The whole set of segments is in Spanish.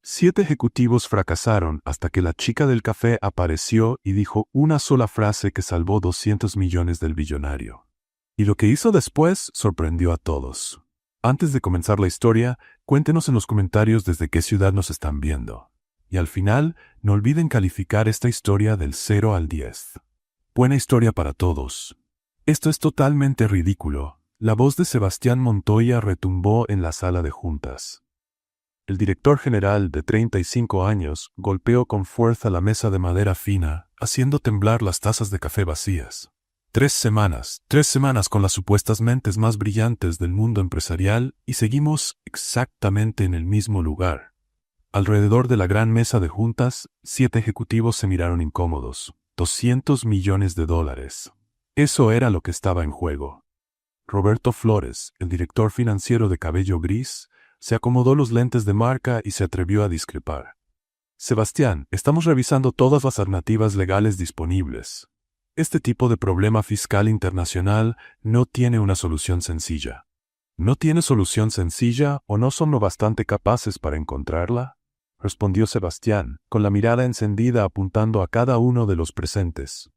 7 ejecutivos fracasaron hasta que la chica del café apareció y dijo una sola frase que salvó 200 millones del billonario. Y lo que hizo después sorprendió a todos. Antes de comenzar la historia, cuéntenos en los comentarios desde qué ciudad nos están viendo. Y al final, no olviden calificar esta historia del 0 al 10. Buena historia para todos. Esto es totalmente ridículo. La voz de Sebastián Montoya retumbó en la sala de juntas. El director general, de 35 años, golpeó con fuerza la mesa de madera fina, haciendo temblar las tazas de café vacías. 3 semanas con las supuestas mentes más brillantes del mundo empresarial y seguimos exactamente en el mismo lugar. Alrededor de la gran mesa de juntas, 7 ejecutivos se miraron incómodos. 200 millones de dólares. Eso era lo que estaba en juego. Roberto Flores, el director financiero de cabello gris, se acomodó los lentes de marca y se atrevió a discrepar. Sebastián, estamos revisando todas las alternativas legales disponibles. Este tipo de problema fiscal internacional no tiene una solución sencilla. ¿No tiene solución sencilla o no son lo bastante capaces para encontrarla?, respondió Sebastián, con la mirada encendida apuntando a cada uno de los presentes.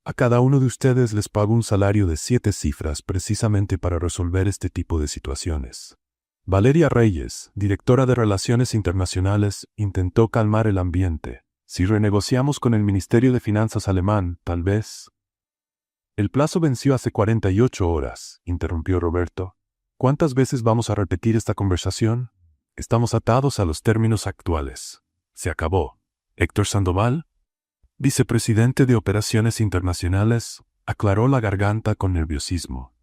A cada uno de ustedes les pago un salario de 7 cifras precisamente para resolver este tipo de situaciones. Valeria Reyes, directora de Relaciones Internacionales, intentó calmar el ambiente. Si renegociamos con el Ministerio de Finanzas alemán, tal vez... El plazo venció hace 48 horas, interrumpió Roberto. ¿Cuántas veces vamos a repetir esta conversación? Estamos atados a los términos actuales. Se acabó. Héctor Sandoval, vicepresidente de Operaciones Internacionales, aclaró la garganta con nerviosismo.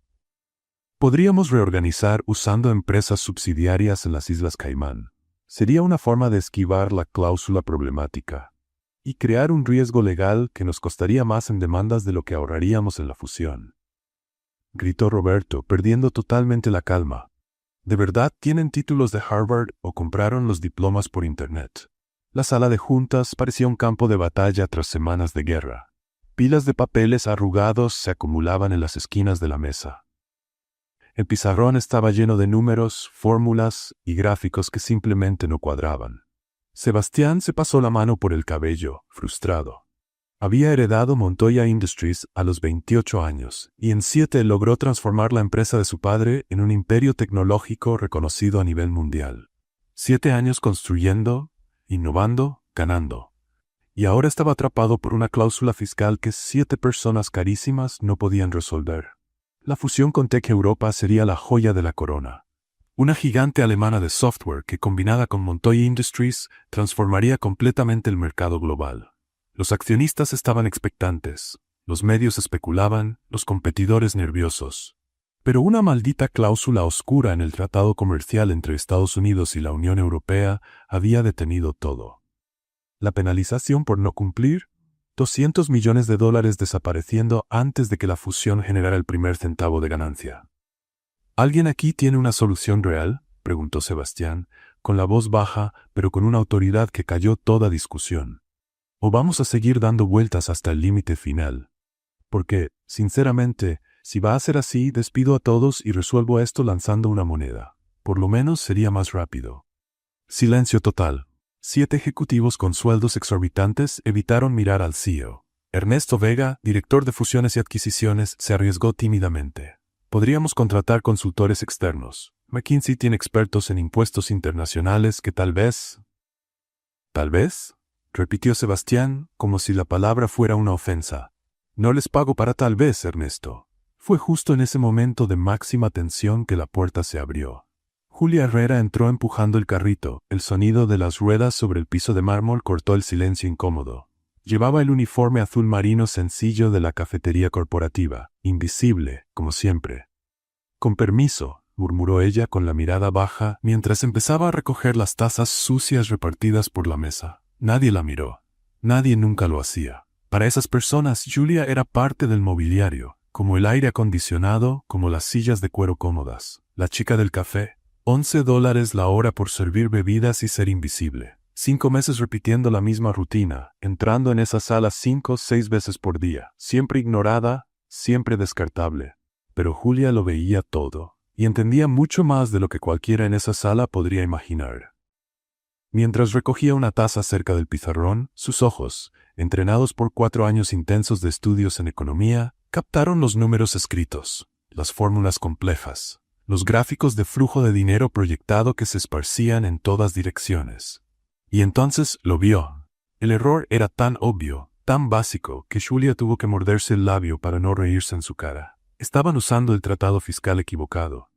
Podríamos reorganizar usando empresas subsidiarias en las Islas Caimán. Sería una forma de esquivar la cláusula problemática y crear un riesgo legal que nos costaría más en demandas de lo que ahorraríamos en la fusión. Gritó Roberto, perdiendo totalmente la calma. ¿De verdad tienen títulos de Harvard o compraron los diplomas por Internet? La sala de juntas parecía un campo de batalla tras semanas de guerra. Pilas de papeles arrugados se acumulaban en las esquinas de la mesa. El pizarrón estaba lleno de números, fórmulas y gráficos que simplemente no cuadraban. Sebastián se pasó la mano por el cabello, frustrado. Había heredado Montoya Industries a los 28 años y en 7 logró transformar la empresa de su padre en un imperio tecnológico reconocido a nivel mundial. 7 años construyendo, innovando, ganando. Y ahora estaba atrapado por una cláusula fiscal que 7 personas carísimas no podían resolver. La fusión con Tech Europa sería la joya de la corona. Una gigante alemana de software que, combinada con Montoya Industries, transformaría completamente el mercado global. Los accionistas estaban expectantes, los medios especulaban, los competidores nerviosos. Pero una maldita cláusula oscura en el tratado comercial entre Estados Unidos y la Unión Europea había detenido todo. La penalización por no cumplir, 200 millones de dólares desapareciendo antes de que la fusión generara el primer centavo de ganancia. ¿Alguien aquí tiene una solución real?, preguntó Sebastián, con la voz baja, pero con una autoridad que calló toda discusión. ¿O vamos a seguir dando vueltas hasta el límite final? Porque, sinceramente, si va a ser así, despido a todos y resuelvo esto lanzando una moneda. Por lo menos sería más rápido. Silencio total. 7 ejecutivos con sueldos exorbitantes evitaron mirar al CEO. Ernesto Vega, director de fusiones y adquisiciones, se arriesgó tímidamente. Podríamos contratar consultores externos. McKinsey tiene expertos en impuestos internacionales que tal vez... ¿Tal vez?, repitió Sebastián, como si la palabra fuera una ofensa. No les pago para tal vez, Ernesto. Fue justo en ese momento de máxima tensión que la puerta se abrió. Julia Herrera entró empujando el carrito. El sonido de las ruedas sobre el piso de mármol cortó el silencio incómodo. Llevaba el uniforme azul marino sencillo de la cafetería corporativa, invisible, como siempre. «Con permiso», murmuró ella con la mirada baja mientras empezaba a recoger las tazas sucias repartidas por la mesa. Nadie la miró. Nadie nunca lo hacía. Para esas personas, Julia era parte del mobiliario, como el aire acondicionado, como las sillas de cuero cómodas. La chica del café. $11 la hora por servir bebidas y ser invisible. 5 meses repitiendo la misma rutina, entrando en esa sala 5 o 6 veces por día, siempre ignorada, siempre descartable. Pero Julia lo veía todo, y entendía mucho más de lo que cualquiera en esa sala podría imaginar. Mientras recogía una taza cerca del pizarrón, sus ojos, entrenados por 4 años intensos de estudios en economía, captaron los números escritos, las fórmulas complejas, los gráficos de flujo de dinero proyectado que se esparcían en todas direcciones. Y entonces lo vio. El error era tan obvio, tan básico, que Julia tuvo que morderse el labio para no reírse en su cara. Estaban usando el tratado fiscal equivocado.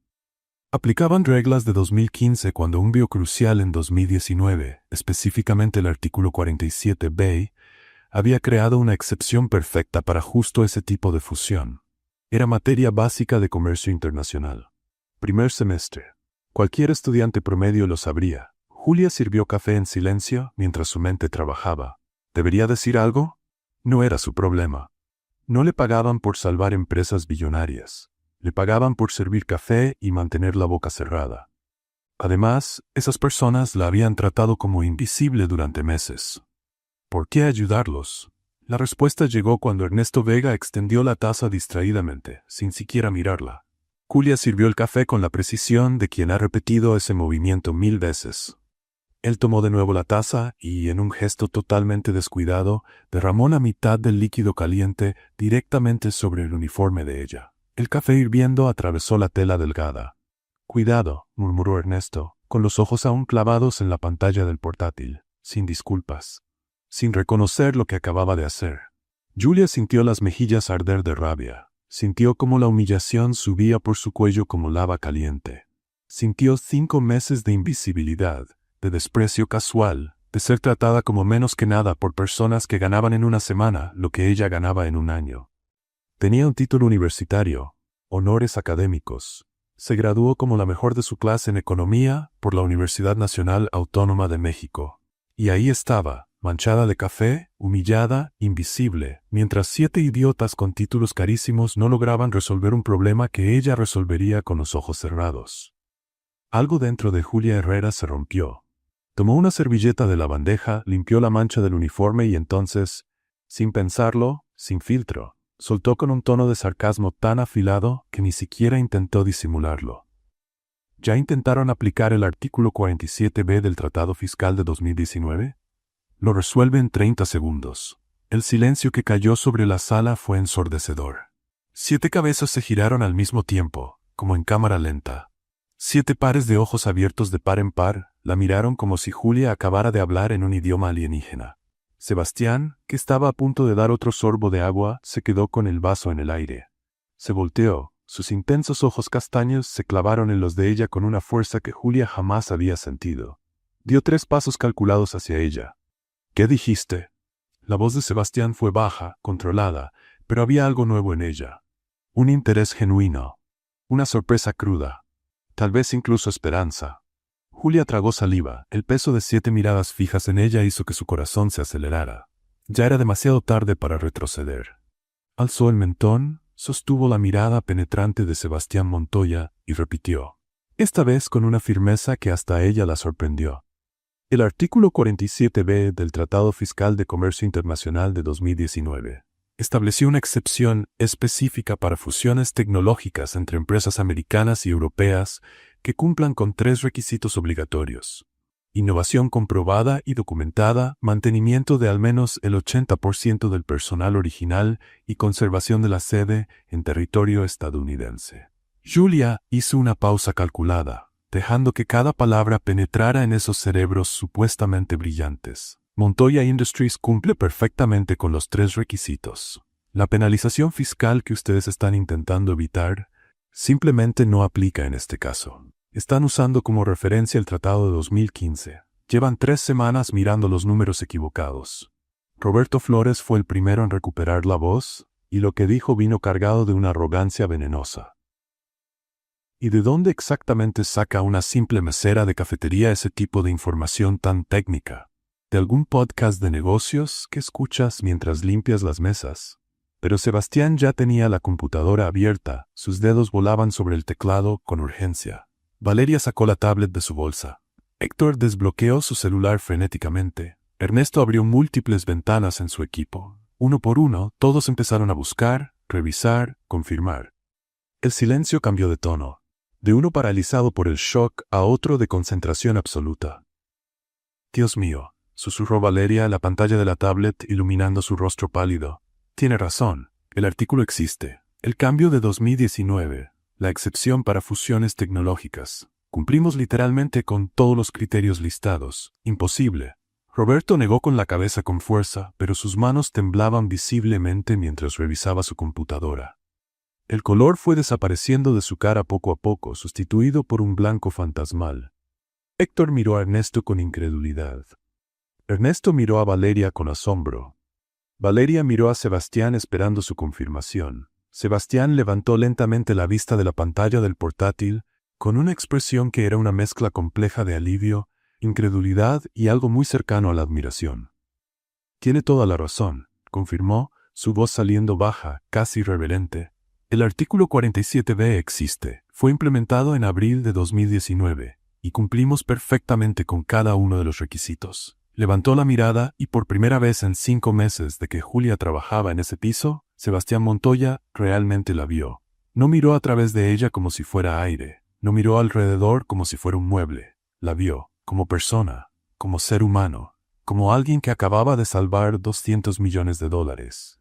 Aplicaban reglas de 2015 cuando un vio crucial en 2019, específicamente el artículo 47b, había creado una excepción perfecta para justo ese tipo de fusión. Era materia básica de comercio internacional. Primer semestre. Cualquier estudiante promedio lo sabría. Julia sirvió café en silencio mientras su mente trabajaba. ¿Debería decir algo? No era su problema. No le pagaban por salvar empresas billonarias. Le pagaban por servir café y mantener la boca cerrada. Además, esas personas la habían tratado como invisible durante meses. ¿Por qué ayudarlos? La respuesta llegó cuando Ernesto Vega extendió la taza distraídamente, sin siquiera mirarla. Julia sirvió el café con la precisión de quien ha repetido ese movimiento 1000 veces. Él tomó de nuevo la taza y, en un gesto totalmente descuidado, derramó la mitad del líquido caliente directamente sobre el uniforme de ella. El café hirviendo atravesó la tela delgada. «Cuidado», murmuró Ernesto, con los ojos aún clavados en la pantalla del portátil, sin disculpas, sin reconocer lo que acababa de hacer. Julia sintió las mejillas arder de rabia. Sintió cómo la humillación subía por su cuello como lava caliente. Sintió 5 meses de invisibilidad, de desprecio casual, de ser tratada como menos que nada por personas que ganaban en una semana lo que ella ganaba en un año. Tenía un título universitario, honores académicos. Se graduó como la mejor de su clase en economía por la Universidad Nacional Autónoma de México. Y ahí estaba, manchada de café, humillada, invisible, mientras 7 idiotas con títulos carísimos no lograban resolver un problema que ella resolvería con los ojos cerrados. Algo dentro de Julia Herrera se rompió. Tomó una servilleta de la bandeja, limpió la mancha del uniforme y entonces, sin pensarlo, sin filtro, soltó con un tono de sarcasmo tan afilado que ni siquiera intentó disimularlo. ¿Ya intentaron aplicar el artículo 47b del Tratado Fiscal de 2019? Lo resuelve en 30 segundos. El silencio que cayó sobre la sala fue ensordecedor. 7 cabezas se giraron al mismo tiempo, como en cámara lenta. 7 pares de ojos abiertos de par en par la miraron como si Julia acabara de hablar en un idioma alienígena. Sebastián, que estaba a punto de dar otro sorbo de agua, se quedó con el vaso en el aire. Se volteó, sus intensos ojos castaños se clavaron en los de ella con una fuerza que Julia jamás había sentido. Dio 3 pasos calculados hacia ella. «¿Qué dijiste?» La voz de Sebastián fue baja, controlada, pero había algo nuevo en ella. Un interés genuino. Una sorpresa cruda. Tal vez incluso esperanza. Julia tragó saliva. El peso de 7 miradas fijas en ella hizo que su corazón se acelerara. Ya era demasiado tarde para retroceder. Alzó el mentón, sostuvo la mirada penetrante de Sebastián Montoya y repitió, esta vez con una firmeza que hasta a ella la sorprendió. El artículo 47b del Tratado Fiscal de Comercio Internacional de 2019 estableció una excepción específica para fusiones tecnológicas entre empresas americanas y europeas que cumplan con 3 requisitos obligatorios: innovación comprobada y documentada, mantenimiento de al menos el 80% del personal original y conservación de la sede en territorio estadounidense. Julia hizo una pausa calculada, dejando que cada palabra penetrara en esos cerebros supuestamente brillantes. Montoya Industries cumple perfectamente con los 3 requisitos. La penalización fiscal que ustedes están intentando evitar simplemente no aplica en este caso. Están usando como referencia el Tratado de 2015. Llevan 3 semanas mirando los números equivocados. Roberto Flores fue el primero en recuperar la voz, y lo que dijo vino cargado de una arrogancia venenosa. ¿Y de dónde exactamente saca una simple mesera de cafetería ese tipo de información tan técnica? ¿De algún podcast de negocios que escuchas mientras limpias las mesas? Pero Sebastián ya tenía la computadora abierta, sus dedos volaban sobre el teclado con urgencia. Valeria sacó la tablet de su bolsa. Héctor desbloqueó su celular frenéticamente. Ernesto abrió múltiples ventanas en su equipo. Uno por uno, todos empezaron a buscar, revisar, confirmar. El silencio cambió de tono, de uno paralizado por el shock a otro de concentración absoluta. Dios mío, susurró Valeria a la pantalla de la tablet iluminando su rostro pálido. Tiene razón, el artículo existe. El cambio de 2019, la excepción para fusiones tecnológicas. Cumplimos literalmente con todos los criterios listados. Imposible. Roberto negó con la cabeza con fuerza, pero sus manos temblaban visiblemente mientras revisaba su computadora. El color fue desapareciendo de su cara poco a poco, sustituido por un blanco fantasmal. Héctor miró a Ernesto con incredulidad. Ernesto miró a Valeria con asombro. Valeria miró a Sebastián esperando su confirmación. Sebastián levantó lentamente la vista de la pantalla del portátil, con una expresión que era una mezcla compleja de alivio, incredulidad y algo muy cercano a la admiración. Tiene toda la razón, confirmó, su voz saliendo baja, casi reverente. El artículo 47b existe, fue implementado en abril de 2019, y cumplimos perfectamente con cada uno de los requisitos. Levantó la mirada y por primera vez en 5 meses de que Julia trabajaba en ese piso, Sebastián Montoya realmente la vio. No miró a través de ella como si fuera aire, no miró alrededor como si fuera un mueble. La vio, como persona, como ser humano, como alguien que acababa de salvar $200 millones.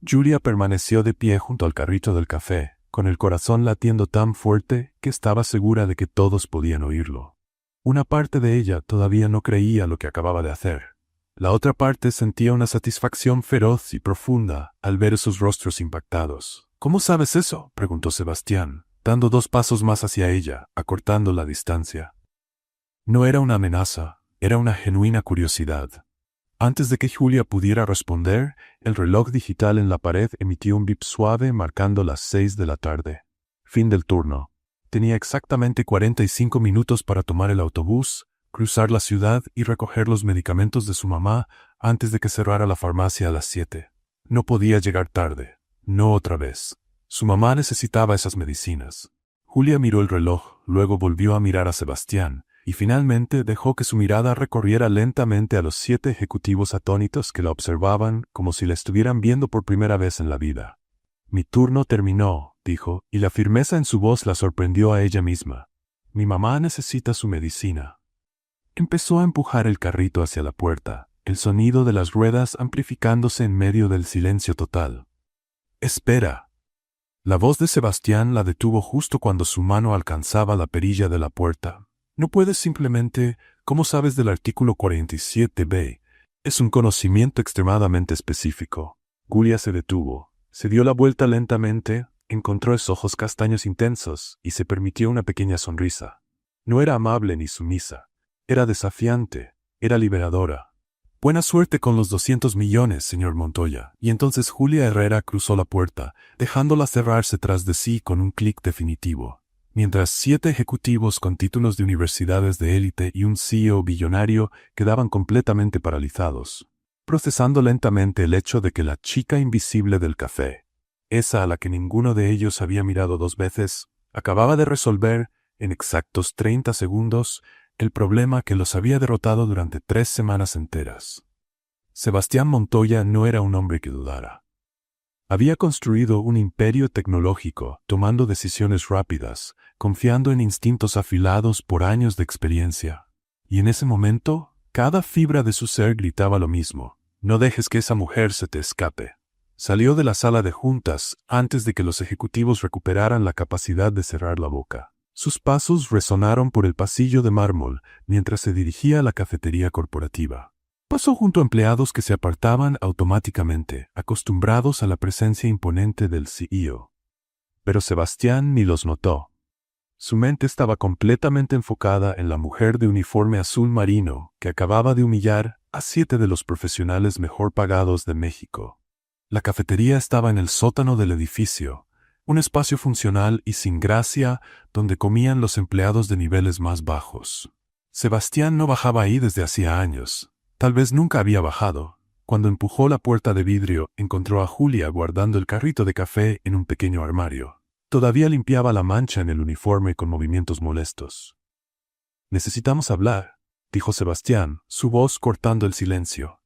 Julia permaneció de pie junto al carrito del café, con el corazón latiendo tan fuerte que estaba segura de que todos podían oírlo. Una parte de ella todavía no creía lo que acababa de hacer. La otra parte sentía una satisfacción feroz y profunda al ver esos rostros impactados. «¿Cómo sabes eso?», preguntó Sebastián, dando 2 pasos más hacia ella, acortando la distancia. No era una amenaza, era una genuina curiosidad. Antes de que Julia pudiera responder, el reloj digital en la pared emitió un bip suave marcando las 6 de la tarde. Fin del turno. Tenía exactamente 45 minutos para tomar el autobús, cruzar la ciudad y recoger los medicamentos de su mamá antes de que cerrara la farmacia a las 7. No podía llegar tarde. No otra vez. Su mamá necesitaba esas medicinas. Julia miró el reloj, luego volvió a mirar a Sebastián, y finalmente dejó que su mirada recorriera lentamente a los 7 ejecutivos atónitos que la observaban como si la estuvieran viendo por primera vez en la vida. «Mi turno terminó», dijo, y la firmeza en su voz la sorprendió a ella misma. «Mi mamá necesita su medicina». Empezó a empujar el carrito hacia la puerta, el sonido de las ruedas amplificándose en medio del silencio total. «Espera». La voz de Sebastián la detuvo justo cuando su mano alcanzaba la perilla de la puerta. «No puedes simplemente, ¿cómo sabes del artículo 47b? Es un conocimiento extremadamente específico». Julia se detuvo, se dio la vuelta lentamente, encontró esos ojos castaños intensos y se permitió una pequeña sonrisa. No era amable ni sumisa, era desafiante, era liberadora. «Buena suerte con los 200 millones, señor Montoya». Y entonces Julia Herrera cruzó la puerta, dejándola cerrarse tras de sí con un clic definitivo. Mientras 7 ejecutivos con títulos de universidades de élite y un CEO billonario quedaban completamente paralizados, procesando lentamente el hecho de que la chica invisible del café, esa a la que ninguno de ellos había mirado 2 veces, acababa de resolver, en exactos 30 segundos, el problema que los había derrotado durante 3 semanas enteras. Sebastián Montoya no era un hombre que dudara. Había construido un imperio tecnológico, tomando decisiones rápidas, confiando en instintos afilados por años de experiencia. Y en ese momento, cada fibra de su ser gritaba lo mismo: «No dejes que esa mujer se te escape». Salió de la sala de juntas antes de que los ejecutivos recuperaran la capacidad de cerrar la boca. Sus pasos resonaron por el pasillo de mármol mientras se dirigía a la cafetería corporativa. Pasó junto a empleados que se apartaban automáticamente, acostumbrados a la presencia imponente del CEO. Pero Sebastián ni los notó. Su mente estaba completamente enfocada en la mujer de uniforme azul marino que acababa de humillar a 7 de los profesionales mejor pagados de México. La cafetería estaba en el sótano del edificio, un espacio funcional y sin gracia donde comían los empleados de niveles más bajos. Sebastián no bajaba ahí desde hacía años. Tal vez nunca había bajado. Cuando empujó la puerta de vidrio, encontró a Julia guardando el carrito de café en un pequeño armario. Todavía limpiaba la mancha en el uniforme con movimientos molestos. «Necesitamos hablar», dijo Sebastián, su voz cortando el silencio.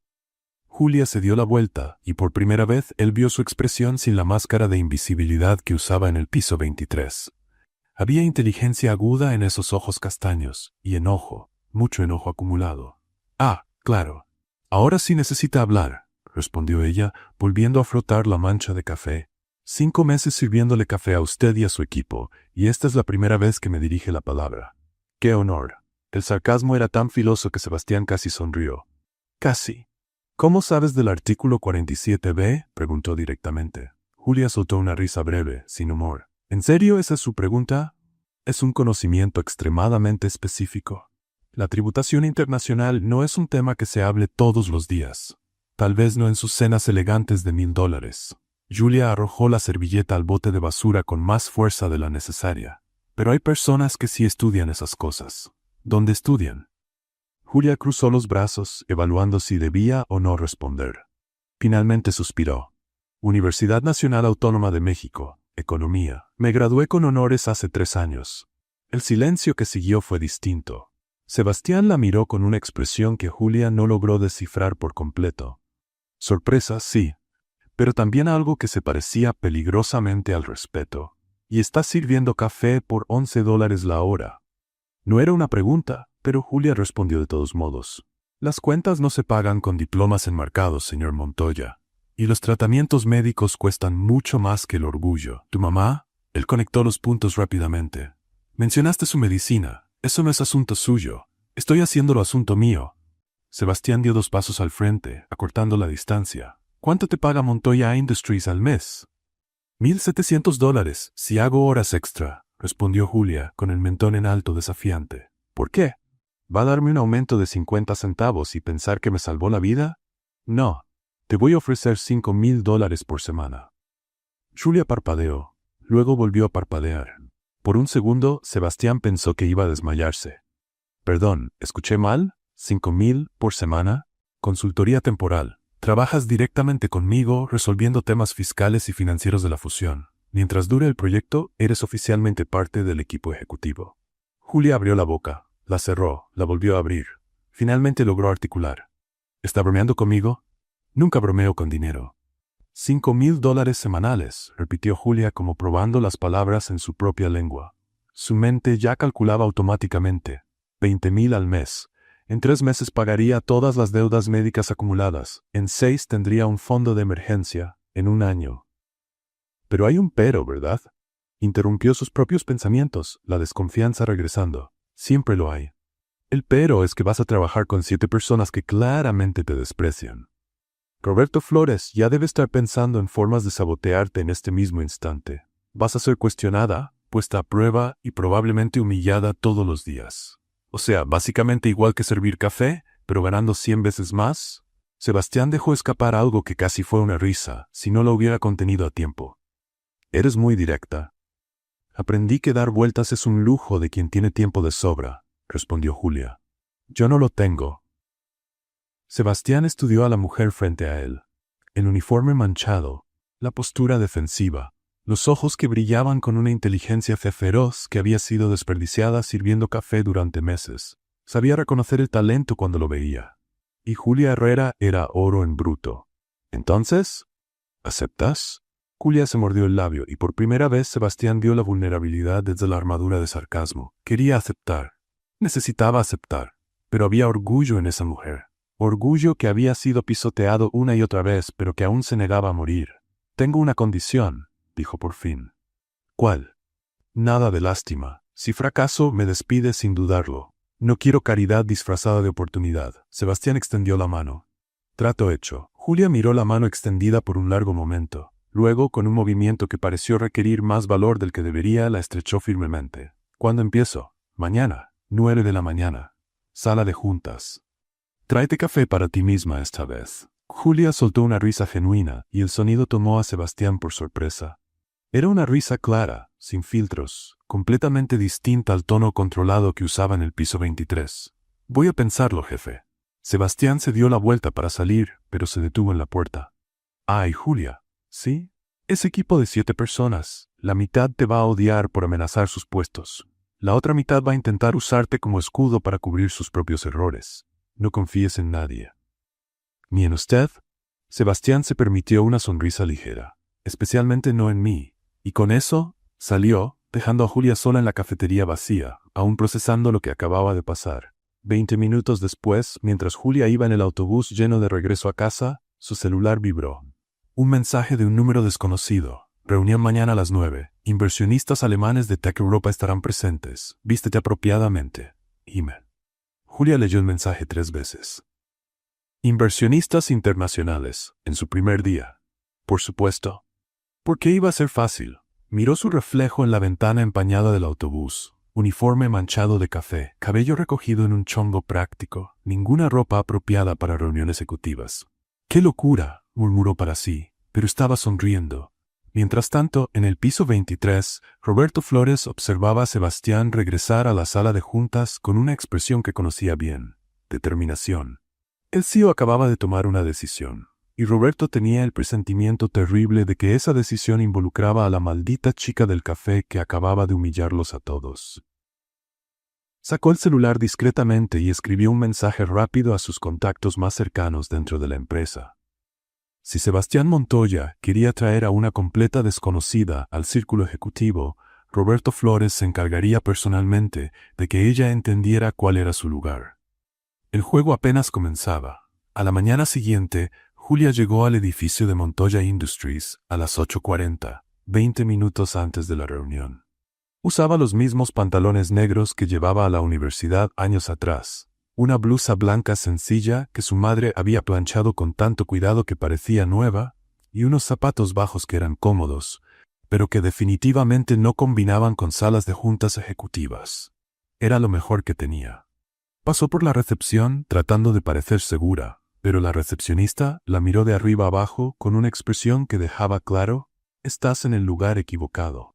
Julia se dio la vuelta, y por primera vez él vio su expresión sin la máscara de invisibilidad que usaba en el piso 23. Había inteligencia aguda en esos ojos castaños, y enojo, mucho enojo acumulado. Ah, claro. Ahora sí necesita hablar, respondió ella, volviendo a frotar la mancha de café. 5 meses sirviéndole café a usted y a su equipo, y esta es la primera vez que me dirige la palabra. ¡Qué honor! El sarcasmo era tan filoso que Sebastián casi sonrió. Casi. ¿Cómo sabes del artículo 47b? Preguntó directamente. Julia soltó una risa breve, sin humor. ¿En serio esa es su pregunta? Es un conocimiento extremadamente específico. La tributación internacional no es un tema que se hable todos los días. Tal vez no en sus cenas elegantes de $1000. Julia arrojó la servilleta al bote de basura con más fuerza de la necesaria. Pero hay personas que sí estudian esas cosas. ¿Dónde estudian? Julia cruzó los brazos, evaluando si debía o no responder. Finalmente suspiró. Universidad Nacional Autónoma de México, Economía. Me gradué con honores hace 3 años. El silencio que siguió fue distinto. Sebastián la miró con una expresión que Julia no logró descifrar por completo. Sorpresa, sí, pero también algo que se parecía peligrosamente al respeto. Y está sirviendo café por $11 la hora. No era una pregunta, pero Julia respondió de todos modos. Las cuentas no se pagan con diplomas enmarcados, señor Montoya. Y los tratamientos médicos cuestan mucho más que el orgullo. ¿Tu mamá? Él conectó los puntos rápidamente. Mencionaste su medicina. Eso no es asunto suyo. Estoy haciéndolo asunto mío. Sebastián dio 2 pasos al frente, acortando la distancia. ¿Cuánto te paga Montoya Industries al mes? $1,700, si hago horas extra, respondió Julia, con el mentón en alto desafiante. ¿Por qué? ¿Va a darme un aumento de 50 centavos y pensar que me salvó la vida? No. Te voy a ofrecer $5,000 por semana. Julia parpadeó. Luego volvió a parpadear. Por un segundo, Sebastián pensó que iba a desmayarse. Perdón, ¿escuché mal? ¿5,000 por semana? Consultoría temporal. Trabajas directamente conmigo resolviendo temas fiscales y financieros de la fusión. Mientras dure el proyecto, eres oficialmente parte del equipo ejecutivo. Julia abrió la boca, la cerró, la volvió a abrir. Finalmente logró articular. ¿Está bromeando conmigo? Nunca bromeo con dinero. $5,000 semanales, repitió Julia como probando las palabras en su propia lengua. Su mente ya calculaba automáticamente. 20,000 al mes. En 3 meses pagaría todas las deudas médicas acumuladas. En 6 tendría un fondo de emergencia. En 1 año. Pero hay un pero, ¿verdad? Interrumpió sus propios pensamientos, la desconfianza regresando. Siempre lo hay. El pero es que vas a trabajar con 7 personas que claramente te desprecian. Roberto Flores ya debe estar pensando en formas de sabotearte en este mismo instante. Vas a ser cuestionada, puesta a prueba y probablemente humillada todos los días. O sea, básicamente igual que servir café, pero ganando 100 veces más. Sebastián dejó escapar algo que casi fue una risa, si no lo hubiera contenido a tiempo. Eres muy directa. Aprendí que dar vueltas es un lujo de quien tiene tiempo de sobra, respondió Julia. Yo no lo tengo. Sebastián estudió a la mujer frente a él. El uniforme manchado, la postura defensiva, los ojos que brillaban con una inteligencia feroz que había sido desperdiciada sirviendo café durante meses. Sabía reconocer el talento cuando lo veía. Y Julia Herrera era oro en bruto. ¿Entonces? ¿Aceptas? Julia se mordió el labio y por primera vez Sebastián vio la vulnerabilidad desde la armadura de sarcasmo. Quería aceptar. Necesitaba aceptar. Pero había orgullo en esa mujer. Orgullo que había sido pisoteado una y otra vez, pero que aún se negaba a morir. Tengo una condición, dijo por fin. ¿Cuál? Nada de lástima. Si fracaso, me despide sin dudarlo. No quiero caridad disfrazada de oportunidad. Sebastián extendió la mano. Trato hecho. Julia miró la mano extendida por un largo momento. Luego, con un movimiento que pareció requerir más valor del que debería, la estrechó firmemente. ¿Cuándo empiezo? Mañana. 9 de la mañana. Sala de juntas. Tráete café para ti misma esta vez. Julia soltó una risa genuina, y el sonido tomó a Sebastián por sorpresa. Era una risa clara, sin filtros, completamente distinta al tono controlado que usaba en el piso 23. Voy a pensarlo, jefe. Sebastián se dio la vuelta para salir, pero se detuvo en la puerta. Ay, Julia. ¿Sí? Ese equipo de 7 personas, la mitad te va a odiar por amenazar sus puestos. La otra mitad va a intentar usarte como escudo para cubrir sus propios errores. No confíes en nadie. ¿Ni en usted? Sebastián se permitió una sonrisa ligera. Especialmente no en mí. Y con eso, salió, dejando a Julia sola en la cafetería vacía, aún procesando lo que acababa de pasar. 20 minutos después, mientras Julia iba en el autobús lleno de regreso a casa, su celular vibró. Un mensaje de un número desconocido. Reunión mañana a las 9. Inversionistas alemanes de Tech Europa estarán presentes. Vístete apropiadamente. Email. Julia leyó el mensaje 3 veces. Inversionistas internacionales, en su primer día. Por supuesto. ¿Por qué iba a ser fácil? Miró su reflejo en la ventana empañada del autobús. Uniforme manchado de café, cabello recogido en un chongo práctico, ninguna ropa apropiada para reuniones ejecutivas. ¡Qué locura!, murmuró para sí, pero estaba sonriendo. Mientras tanto, en el piso 23, Roberto Flores observaba a Sebastián regresar a la sala de juntas con una expresión que conocía bien: determinación. El CEO acababa de tomar una decisión, y Roberto tenía el presentimiento terrible de que esa decisión involucraba a la maldita chica del café que acababa de humillarlos a todos. Sacó el celular discretamente y escribió un mensaje rápido a sus contactos más cercanos dentro de la empresa. Si Sebastián Montoya quería traer a una completa desconocida al círculo ejecutivo, Roberto Flores se encargaría personalmente de que ella entendiera cuál era su lugar. El juego apenas comenzaba. A la mañana siguiente, Julia llegó al edificio de Montoya Industries a las 8:40, 20 minutos antes de la reunión. Usaba los mismos pantalones negros que llevaba a la universidad años atrás, una blusa blanca sencilla que su madre había planchado con tanto cuidado que parecía nueva, y unos zapatos bajos que eran cómodos, pero que definitivamente no combinaban con salas de juntas ejecutivas. Era lo mejor que tenía. Pasó por la recepción tratando de parecer segura, pero la recepcionista la miró de arriba abajo con una expresión que dejaba claro: estás en el lugar equivocado.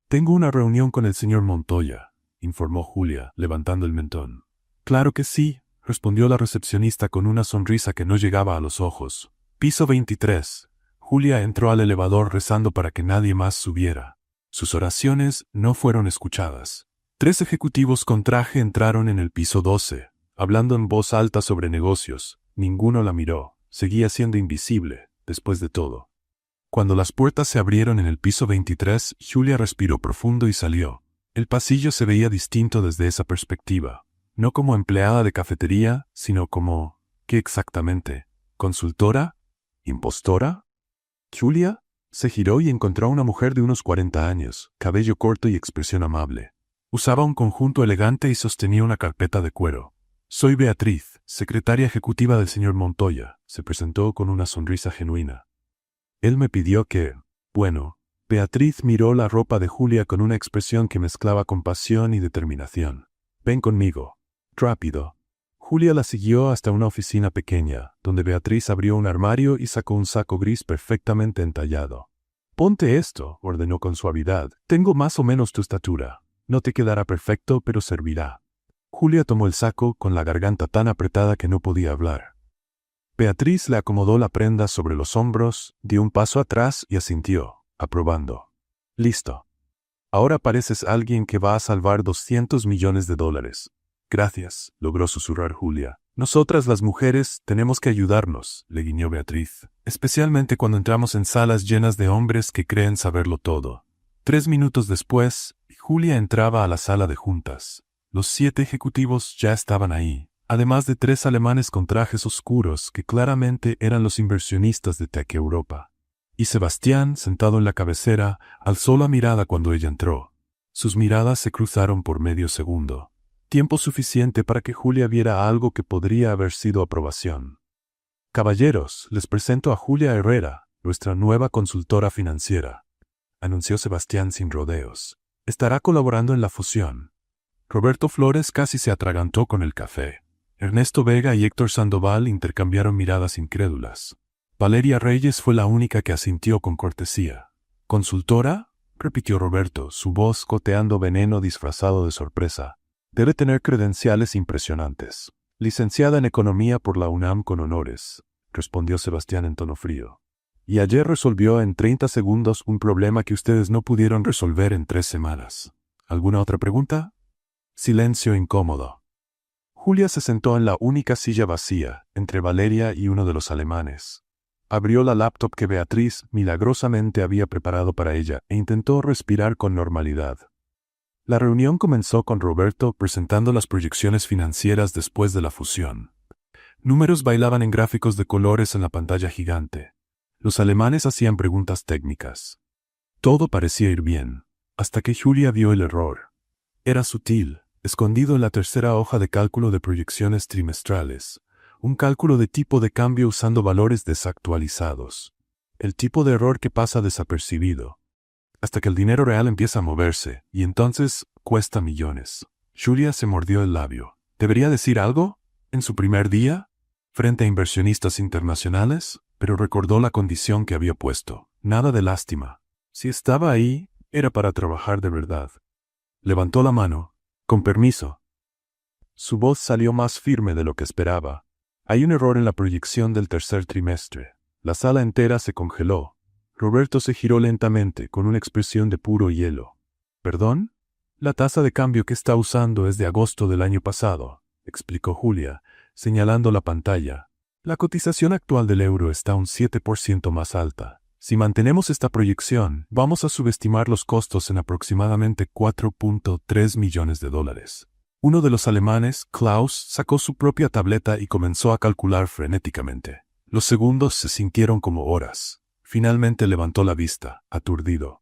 Tengo una reunión con el señor Montoya, informó Julia, levantando el mentón. Claro que sí, respondió la recepcionista con una sonrisa que no llegaba a los ojos. Piso 23. Julia entró al elevador rezando para que nadie más subiera. Sus oraciones no fueron escuchadas. 3 ejecutivos con traje entraron en el piso 12, hablando en voz alta sobre negocios. Ninguno la miró. Seguía siendo invisible, después de todo. Cuando las puertas se abrieron en el piso 23, Julia respiró profundo y salió. El pasillo se veía distinto desde esa perspectiva. No como empleada de cafetería, sino como... ¿qué exactamente? ¿Consultora? ¿Impostora? Julia se giró y encontró a una mujer de unos 40 años, cabello corto y expresión amable. Usaba un conjunto elegante y sostenía una carpeta de cuero. Soy Beatriz, secretaria ejecutiva del señor Montoya, se presentó con una sonrisa genuina. Él me pidió que... Bueno, Beatriz miró la ropa de Julia con una expresión que mezclaba compasión y determinación. Ven conmigo. Rápido. Julia la siguió hasta una oficina pequeña, donde Beatriz abrió un armario y sacó un saco gris perfectamente entallado. Ponte esto, ordenó con suavidad. Tengo más o menos tu estatura. No te quedará perfecto, pero servirá. Julia tomó el saco con la garganta tan apretada que no podía hablar. Beatriz le acomodó la prenda sobre los hombros, dio un paso atrás y asintió, aprobando. Listo. Ahora pareces alguien que va a salvar $200 millones. Gracias, logró susurrar Julia. Nosotras las mujeres tenemos que ayudarnos, le guiñó Beatriz, especialmente cuando entramos en salas llenas de hombres que creen saberlo todo. 3 minutos después, Julia entraba a la sala de juntas. Los 7 ejecutivos ya estaban ahí, además de 3 alemanes con trajes oscuros que claramente eran los inversionistas de Tech Europa. Y Sebastián, sentado en la cabecera, alzó la mirada cuando ella entró. Sus miradas se cruzaron por medio segundo. Tiempo suficiente para que Julia viera algo que podría haber sido aprobación. Caballeros, les presento a Julia Herrera, nuestra nueva consultora financiera, anunció Sebastián sin rodeos. Estará colaborando en la fusión. Roberto Flores casi se atragantó con el café. Ernesto Vega y Héctor Sandoval intercambiaron miradas incrédulas. Valeria Reyes fue la única que asintió con cortesía. ¿Consultora?, repitió Roberto, su voz goteando veneno disfrazado de sorpresa. Debe tener credenciales impresionantes. Licenciada en Economía por la UNAM con honores, respondió Sebastián en tono frío. Y ayer resolvió en 30 segundos un problema que ustedes no pudieron resolver en 3 semanas. ¿Alguna otra pregunta? Silencio incómodo. Julia se sentó en la única silla vacía, entre Valeria y uno de los alemanes. Abrió la laptop que Beatriz milagrosamente había preparado para ella e intentó respirar con normalidad. La reunión comenzó con Roberto presentando las proyecciones financieras después de la fusión. Números bailaban en gráficos de colores en la pantalla gigante. Los alemanes hacían preguntas técnicas. Todo parecía ir bien, hasta que Julia vio el error. Era sutil, escondido en la tercera hoja de cálculo de proyecciones trimestrales, un cálculo de tipo de cambio usando valores desactualizados. El tipo de error que pasa desapercibido, hasta que el dinero real empieza a moverse, y entonces cuesta millones. Julia se mordió el labio. ¿Debería decir algo? ¿En su primer día? Frente a inversionistas internacionales, pero recordó la condición que había puesto. Nada de lástima. Si estaba ahí, era para trabajar de verdad. Levantó la mano. Con permiso. Su voz salió más firme de lo que esperaba. Hay un error en la proyección del tercer trimestre. La sala entera se congeló. Roberto se giró lentamente, con una expresión de puro hielo. ¿Perdón? La tasa de cambio que está usando es de agosto del año pasado, explicó Julia, señalando la pantalla. La cotización actual del euro está un 7% más alta. Si mantenemos esta proyección, vamos a subestimar los costos en aproximadamente 4.3 millones de dólares. Uno de los alemanes, Klaus, sacó su propia tableta y comenzó a calcular frenéticamente. Los segundos se sintieron como horas. Finalmente levantó la vista, aturdido.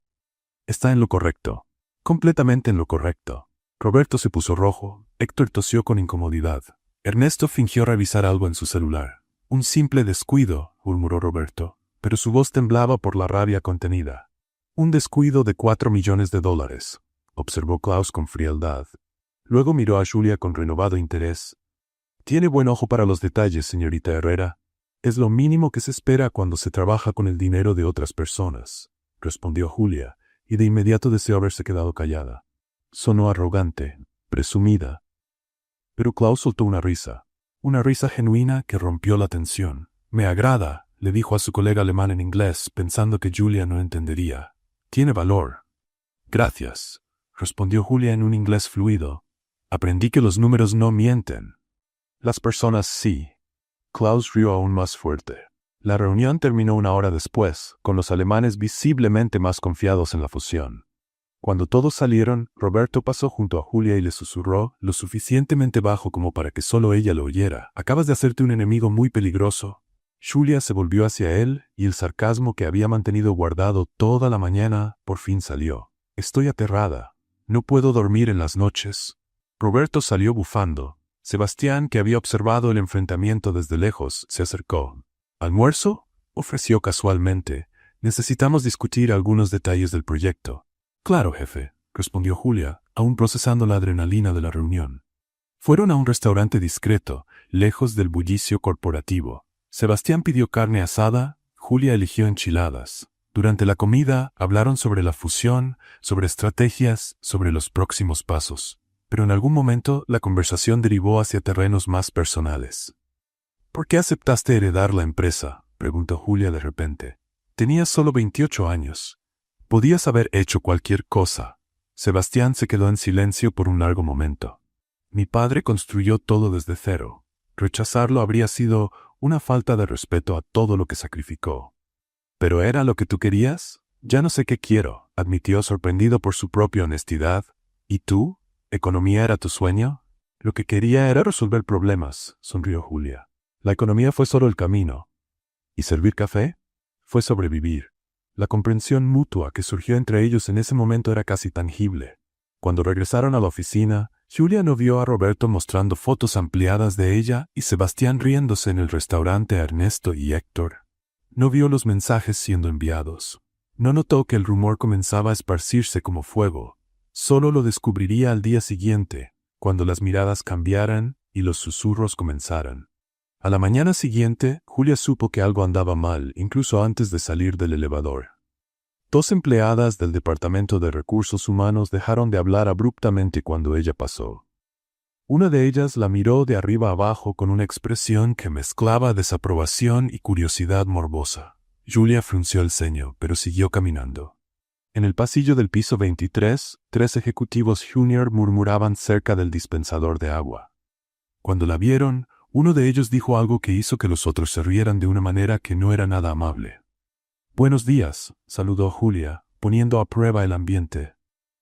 Está en lo correcto. Completamente en lo correcto. Roberto se puso rojo. Héctor tosió con incomodidad. Ernesto fingió revisar algo en su celular. Un simple descuido, murmuró Roberto, pero su voz temblaba por la rabia contenida. Un descuido de 4 millones de dólares, observó Klaus con frialdad. Luego miró a Julia con renovado interés. Tiene buen ojo para los detalles, señorita Herrera. Es lo mínimo que se espera cuando se trabaja con el dinero de otras personas, respondió Julia, y de inmediato deseó haberse quedado callada. Sonó arrogante, presumida. Pero Klaus soltó una risa genuina que rompió la tensión. Me agrada, le dijo a su colega alemán en inglés, pensando que Julia no entendería. Tiene valor. Gracias, respondió Julia en un inglés fluido. Aprendí que los números no mienten. Las personas sí. Klaus rió aún más fuerte. La reunión terminó una hora después, con los alemanes visiblemente más confiados en la fusión. Cuando todos salieron, Roberto pasó junto a Julia y le susurró, lo suficientemente bajo como para que solo ella lo oyera. Acabas de hacerte un enemigo muy peligroso. Julia se volvió hacia él, y el sarcasmo que había mantenido guardado toda la mañana, por fin salió. Estoy aterrada. No puedo dormir en las noches. Roberto salió bufando. Sebastián, que había observado el enfrentamiento desde lejos, se acercó. ¿Almuerzo?, ofreció casualmente. Necesitamos discutir algunos detalles del proyecto. Claro, jefe, respondió Julia, aún procesando la adrenalina de la reunión. Fueron a un restaurante discreto, lejos del bullicio corporativo. Sebastián pidió carne asada, Julia eligió enchiladas. Durante la comida hablaron sobre la fusión, sobre estrategias, sobre los próximos pasos. Pero en algún momento la conversación derivó hacia terrenos más personales. ¿Por qué aceptaste heredar la empresa?, preguntó Julia de repente. Tenías solo 28 años. Podías haber hecho cualquier cosa. Sebastián se quedó en silencio por un largo momento. Mi padre construyó todo desde cero. Rechazarlo habría sido una falta de respeto a todo lo que sacrificó. ¿Pero era lo que tú querías? Ya no sé qué quiero, admitió sorprendido por su propia honestidad. ¿Y tú? ¿Economía era tu sueño? Lo que quería era resolver problemas, sonrió Julia. La economía fue solo el camino. ¿Y servir café? Fue sobrevivir. La comprensión mutua que surgió entre ellos en ese momento era casi tangible. Cuando regresaron a la oficina, Julia no vio a Roberto mostrando fotos ampliadas de ella y Sebastián riéndose en el restaurante a Ernesto y Héctor. No vio los mensajes siendo enviados. No notó que el rumor comenzaba a esparcirse como fuego. Solo lo descubriría al día siguiente, cuando las miradas cambiaran y los susurros comenzaran. A la mañana siguiente, Julia supo que algo andaba mal, incluso antes de salir del elevador. 2 empleadas del Departamento de Recursos Humanos dejaron de hablar abruptamente cuando ella pasó. Una de ellas la miró de arriba abajo con una expresión que mezclaba desaprobación y curiosidad morbosa. Julia frunció el ceño, pero siguió caminando. En el pasillo del piso 23, 3 ejecutivos junior murmuraban cerca del dispensador de agua. Cuando la vieron, uno de ellos dijo algo que hizo que los otros se rieran de una manera que no era nada amable. «Buenos días», saludó Julia, poniendo a prueba el ambiente.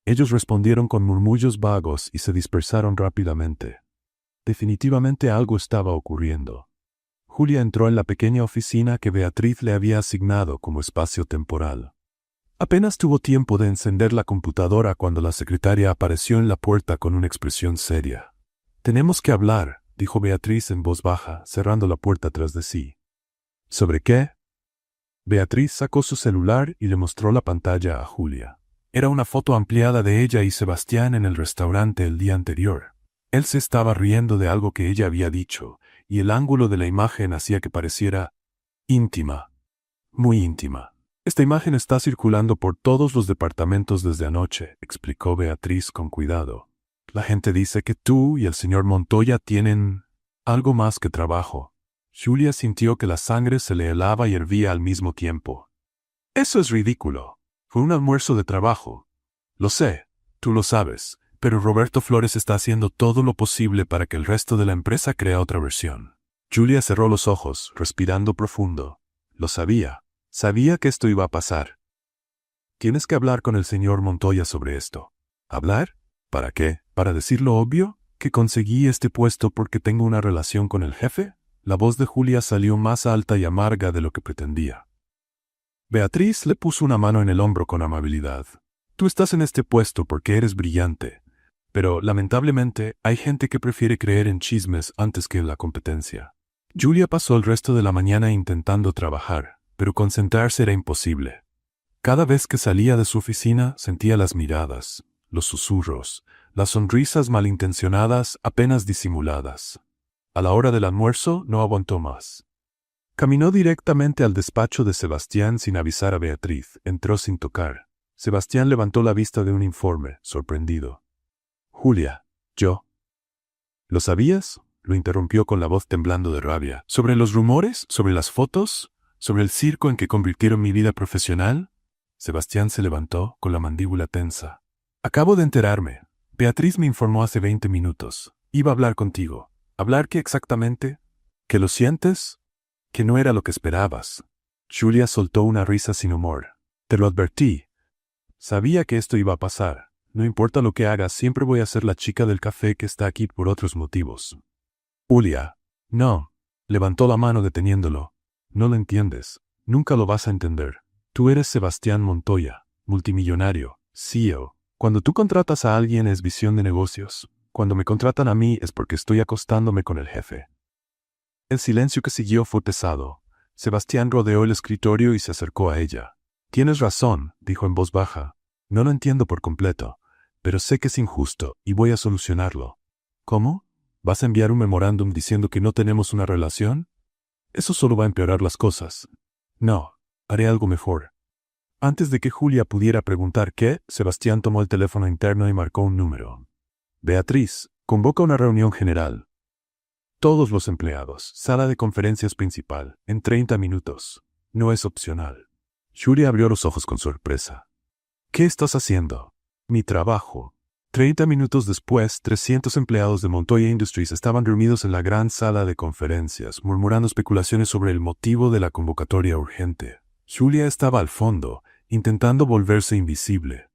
Ellos respondieron con murmullos vagos y se dispersaron rápidamente. Definitivamente algo estaba ocurriendo. Julia entró en la pequeña oficina que Beatriz le había asignado como espacio temporal. Apenas tuvo tiempo de encender la computadora cuando la secretaria apareció en la puerta con una expresión seria. «Tenemos que hablar», dijo Beatriz en voz baja, cerrando la puerta tras de sí. «¿Sobre qué?» Beatriz sacó su celular y le mostró la pantalla a Julia. Era una foto ampliada de ella y Sebastián en el restaurante el día anterior. Él se estaba riendo de algo que ella había dicho, y el ángulo de la imagen hacía que pareciera íntima, muy íntima. «Esta imagen está circulando por todos los departamentos desde anoche», explicó Beatriz con cuidado. «La gente dice que tú y el señor Montoya tienen algo más que trabajo». Julia sintió que la sangre se le helaba y hervía al mismo tiempo. «Eso es ridículo. Fue un almuerzo de trabajo. Lo sé, tú lo sabes, pero Roberto Flores está haciendo todo lo posible para que el resto de la empresa crea otra versión». Julia cerró los ojos, respirando profundo. Lo sabía. Sabía que esto iba a pasar. «Tienes que hablar con el señor Montoya sobre esto». «¿Hablar? ¿Para qué? ¿Para decir lo obvio? ¿Que conseguí este puesto porque tengo una relación con el jefe?» La voz de Julia salió más alta y amarga de lo que pretendía. Beatriz le puso una mano en el hombro con amabilidad. «Tú estás en este puesto porque eres brillante, pero lamentablemente hay gente que prefiere creer en chismes antes que en la competencia». Julia pasó el resto de la mañana intentando trabajar, pero concentrarse era imposible. Cada vez que salía de su oficina sentía las miradas, los susurros, las sonrisas malintencionadas apenas disimuladas. A la hora del almuerzo no aguantó más. Caminó directamente al despacho de Sebastián sin avisar a Beatriz. Entró sin tocar. Sebastián levantó la vista de un informe, sorprendido. «Julia, ¿yo?» «¿Lo sabías?», lo interrumpió con la voz temblando de rabia. «¿Sobre los rumores? ¿Sobre las fotos? ¿Sobre el circo en que convirtieron mi vida profesional?» Sebastián se levantó con la mandíbula tensa. «Acabo de enterarme. Beatriz me informó hace 20 minutos. Iba a hablar contigo». «¿Hablar qué exactamente? ¿Que lo sientes? ¿Que no era lo que esperabas?» Julia soltó una risa sin humor. «Te lo advertí. Sabía que esto iba a pasar. No importa lo que hagas, siempre voy a ser la chica del café que está aquí por otros motivos». «Julia». «No». Levantó la mano deteniéndolo. «No lo entiendes. Nunca lo vas a entender. Tú eres Sebastián Montoya, multimillonario, CEO. Cuando tú contratas a alguien es visión de negocios. Cuando me contratan a mí es porque estoy acostándome con el jefe». El silencio que siguió fue pesado. Sebastián rodeó el escritorio y se acercó a ella. «Tienes razón», dijo en voz baja. «No lo entiendo por completo, pero sé que es injusto y voy a solucionarlo». «¿Cómo? ¿Vas a enviar un memorándum diciendo que no tenemos una relación? Eso solo va a empeorar las cosas». «No, haré algo mejor». Antes de que Julia pudiera preguntar qué, Sebastián tomó el teléfono interno y marcó un número. «Beatriz, convoca una reunión general. Todos los empleados, sala de conferencias principal, en 30 minutos. No es opcional». Julia abrió los ojos con sorpresa. «¿Qué estás haciendo?» «Mi trabajo». 30 minutos después, 300 empleados de Montoya Industries estaban reunidos en la gran sala de conferencias, murmurando especulaciones sobre el motivo de la convocatoria urgente. Julia estaba al fondo, intentando volverse invisible.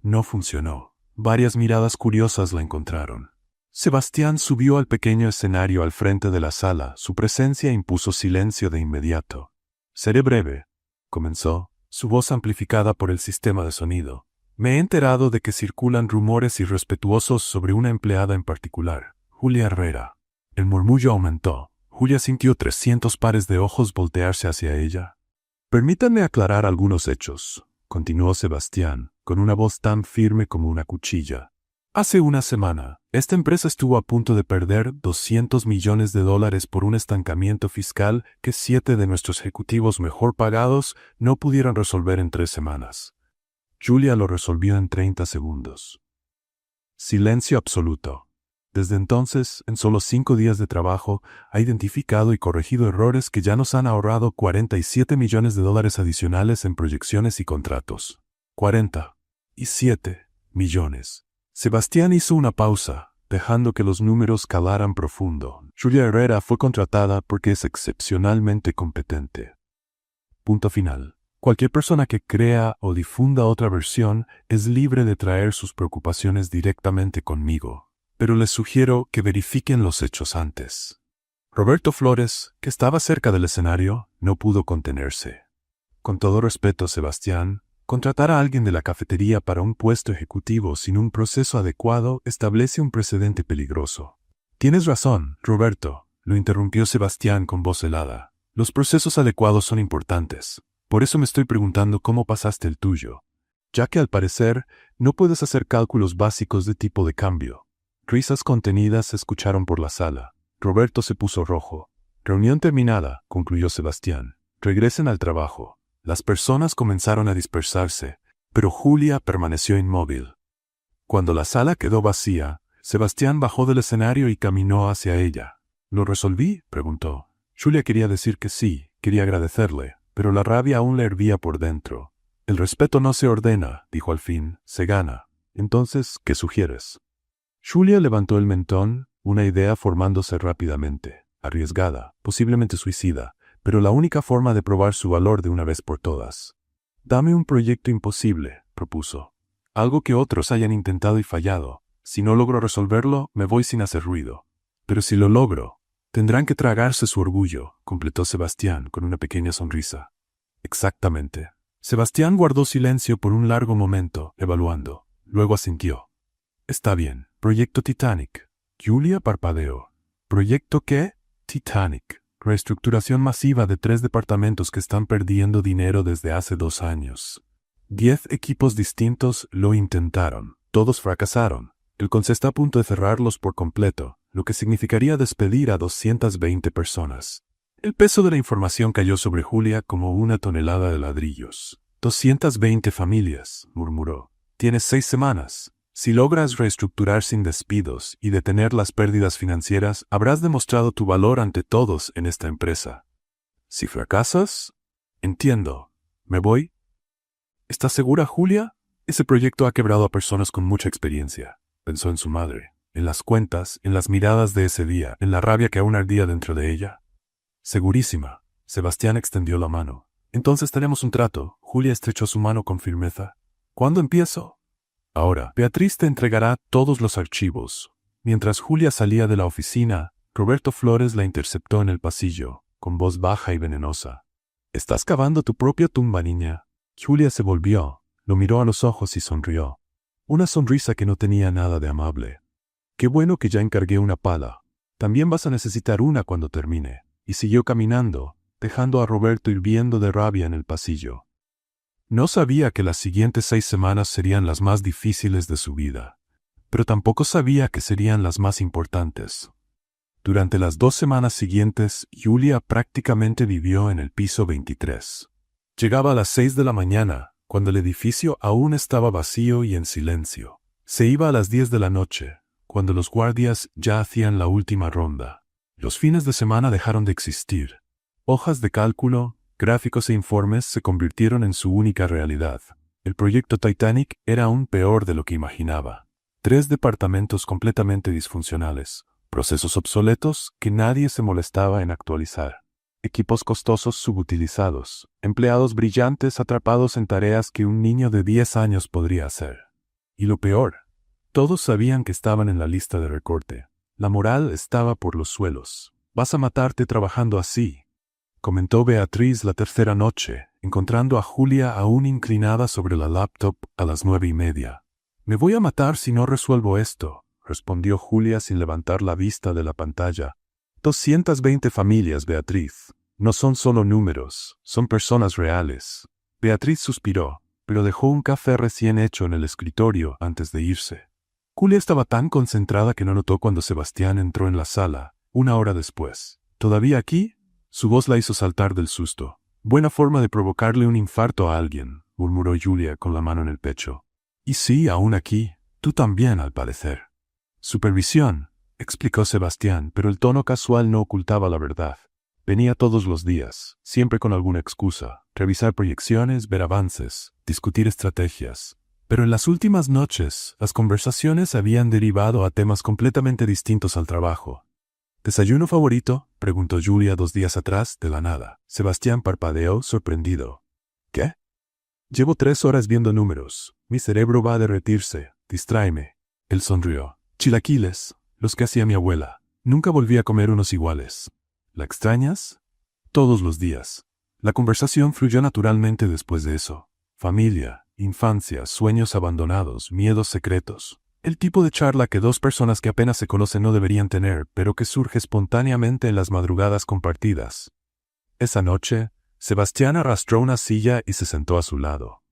No funcionó. Varias miradas curiosas la encontraron. Sebastián subió al pequeño escenario al frente de la sala. Su presencia impuso silencio de inmediato. «Seré breve», comenzó, su voz amplificada por el sistema de sonido. «Me he enterado de que circulan rumores irrespetuosos sobre una empleada en particular, Julia Herrera». El murmullo aumentó. Julia sintió 300 pares de ojos voltearse hacia ella. «Permítanme aclarar algunos hechos», continuó Sebastián, con una voz tan firme como una cuchilla. «Hace una semana, esta empresa estuvo a punto de perder $200 millones por un estancamiento fiscal que 7 de nuestros ejecutivos mejor pagados no pudieron resolver en 3 semanas. Julia lo resolvió en 30 segundos. Silencio absoluto. Desde entonces, en solo 5 días de trabajo, ha identificado y corregido errores que ya nos han ahorrado $47 millones adicionales en proyecciones y contratos. 47 millones. Sebastián hizo una pausa, dejando que los números calaran profundo. Julia Herrera fue contratada porque es excepcionalmente competente. Punto final. Cualquier persona que crea o difunda otra versión es libre de traer sus preocupaciones directamente conmigo, pero les sugiero que verifiquen los hechos antes. Roberto Flores, que estaba cerca del escenario, no pudo contenerse. Con todo respeto, Sebastián, contratar a alguien de la cafetería para un puesto ejecutivo sin un proceso adecuado establece un precedente peligroso. Tienes razón, Roberto, lo interrumpió Sebastián con voz helada. Los procesos adecuados son importantes. Por eso me estoy preguntando cómo pasaste el tuyo, ya que al parecer no puedes hacer cálculos básicos de tipo de cambio. Risas contenidas se escucharon por la sala. Roberto se puso rojo. Reunión terminada, concluyó Sebastián. Regresen al trabajo. Las personas comenzaron a dispersarse, pero Julia permaneció inmóvil. Cuando la sala quedó vacía, Sebastián bajó del escenario y caminó hacia ella. ¿Lo resolví?, preguntó. Julia quería decir que sí, quería agradecerle, pero la rabia aún le hervía por dentro. El respeto no se ordena, dijo al fin, se gana. Entonces, ¿qué sugieres? Julia levantó el mentón, una idea formándose rápidamente, arriesgada, posiblemente suicida, pero la única forma de probar su valor de una vez por todas. Dame un proyecto imposible, propuso. Algo que otros hayan intentado y fallado. Si no logro resolverlo, me voy sin hacer ruido. Pero si lo logro, tendrán que tragarse su orgullo, completó Sebastián con una pequeña sonrisa. Exactamente. Sebastián guardó silencio por un largo momento, evaluando. Luego asintió. Está bien. Proyecto Titanic. Julia parpadeó. ¿Proyecto qué? Titanic. Reestructuración masiva de 3 departamentos que están perdiendo dinero desde hace 2 años. 10 equipos distintos lo intentaron. Todos fracasaron. El CONCE está a punto de cerrarlos por completo, lo que significaría despedir a 220 personas. El peso de la información cayó sobre Julia como una tonelada de ladrillos. 220 familias, murmuró. Tienes 6 semanas. Si logras reestructurar sin despidos y detener las pérdidas financieras, habrás demostrado tu valor ante todos en esta empresa. Si fracasas, entiendo. ¿Me voy? ¿Estás segura, Julia? Ese proyecto ha quebrado a personas con mucha experiencia. Pensó en su madre, en las cuentas, en las miradas de ese día, en la rabia que aún ardía dentro de ella. Segurísima. Sebastián extendió la mano. Entonces tenemos un trato. Julia estrechó su mano con firmeza. ¿Cuándo empiezo? Ahora, Beatriz te entregará todos los archivos. Mientras Julia salía de la oficina, Roberto Flores la interceptó en el pasillo, con voz baja y venenosa. «Estás cavando tu propia tumba, niña». Julia se volvió, lo miró a los ojos y sonrió. Una sonrisa que no tenía nada de amable. «Qué bueno que ya encargué una pala. También vas a necesitar una cuando termine». Y siguió caminando, dejando a Roberto hirviendo de rabia en el pasillo. No sabía que las siguientes 6 semanas serían las más difíciles de su vida, pero tampoco sabía que serían las más importantes. Durante las 2 semanas siguientes, Julia prácticamente vivió en el piso 23. Llegaba a las 6 de la mañana, cuando el edificio aún estaba vacío y en silencio. Se iba a las 10 de la noche, cuando los guardias ya hacían la última ronda. Los fines de semana dejaron de existir. Hojas de cálculo, gráficos e informes se convirtieron en su única realidad. El proyecto Titanic era aún peor de lo que imaginaba. 3 departamentos completamente disfuncionales, procesos obsoletos que nadie se molestaba en actualizar, equipos costosos subutilizados, empleados brillantes atrapados en tareas que un niño de 10 años podría hacer. Y lo peor, todos sabían que estaban en la lista de recorte. La moral estaba por los suelos. «Vas a matarte trabajando así», comentó Beatriz la tercera noche, encontrando a Julia aún inclinada sobre la laptop a las 9:30. «Me voy a matar si no resuelvo esto», respondió Julia sin levantar la vista de la pantalla. 220 familias, Beatriz. No son solo números, son personas reales. Beatriz suspiró, pero dejó un café recién hecho en el escritorio antes de irse. Julia estaba tan concentrada que no notó cuando Sebastián entró en la sala, 1 hora después. «¿Todavía aquí?» Su voz la hizo saltar del susto. «Buena forma de provocarle un infarto a alguien», murmuró Julia con la mano en el pecho. «Y sí, aún aquí. Tú también, al parecer». «Supervisión», explicó Sebastián, pero el tono casual no ocultaba la verdad. Venía todos los días, siempre con alguna excusa. Revisar proyecciones, ver avances, discutir estrategias. Pero en las últimas noches, las conversaciones habían derivado a temas completamente distintos al trabajo. «¿Desayuno favorito?», preguntó Julia 2 días atrás, de la nada. Sebastián parpadeó, sorprendido. ¿Qué? Llevo 3 horas viendo números. Mi cerebro va a derretirse. Distráeme. Él sonrió. Chilaquiles, los que hacía mi abuela. Nunca volví a comer unos iguales. ¿La extrañas? Todos los días. La conversación fluyó naturalmente después de eso. Familia, infancia, sueños abandonados, miedos secretos. El tipo de charla que dos personas que apenas se conocen no deberían tener, pero que surge espontáneamente en las madrugadas compartidas. Esa noche, Sebastián arrastró una silla y se sentó a su lado.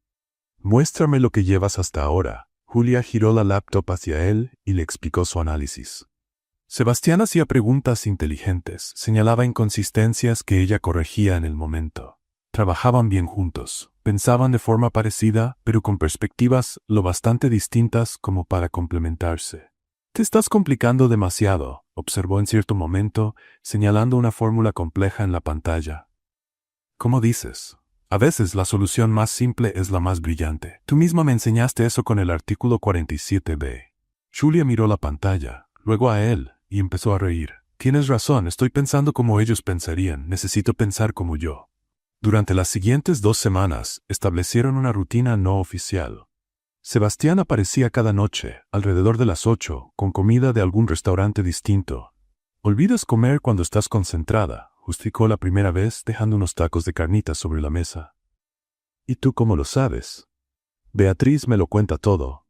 Muéstrame lo que llevas hasta ahora. Julia giró la laptop hacia él y le explicó su análisis. Sebastián hacía preguntas inteligentes, señalaba inconsistencias que ella corregía en el momento. Trabajaban bien juntos, pensaban de forma parecida, pero con perspectivas lo bastante distintas como para complementarse. Te estás complicando demasiado, observó en cierto momento, señalando una fórmula compleja en la pantalla. ¿Cómo dices? A veces la solución más simple es la más brillante. Tú misma me enseñaste eso con el artículo 47b. Julia miró la pantalla, luego a él, y empezó a reír. Tienes razón, estoy pensando como ellos pensarían, necesito pensar como yo. Durante las siguientes 2 semanas, establecieron una rutina no oficial. Sebastián aparecía cada noche, alrededor de las 8, con comida de algún restaurante distinto. Olvidas comer cuando estás concentrada, justificó la primera vez dejando unos tacos de carnitas sobre la mesa. ¿Y tú cómo lo sabes? Beatriz me lo cuenta todo.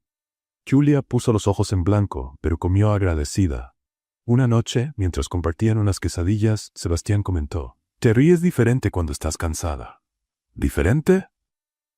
Julia puso los ojos en blanco, pero comió agradecida. Una noche, mientras compartían unas quesadillas, Sebastián comentó: «Te ríes diferente cuando estás cansada». ¿Diferente?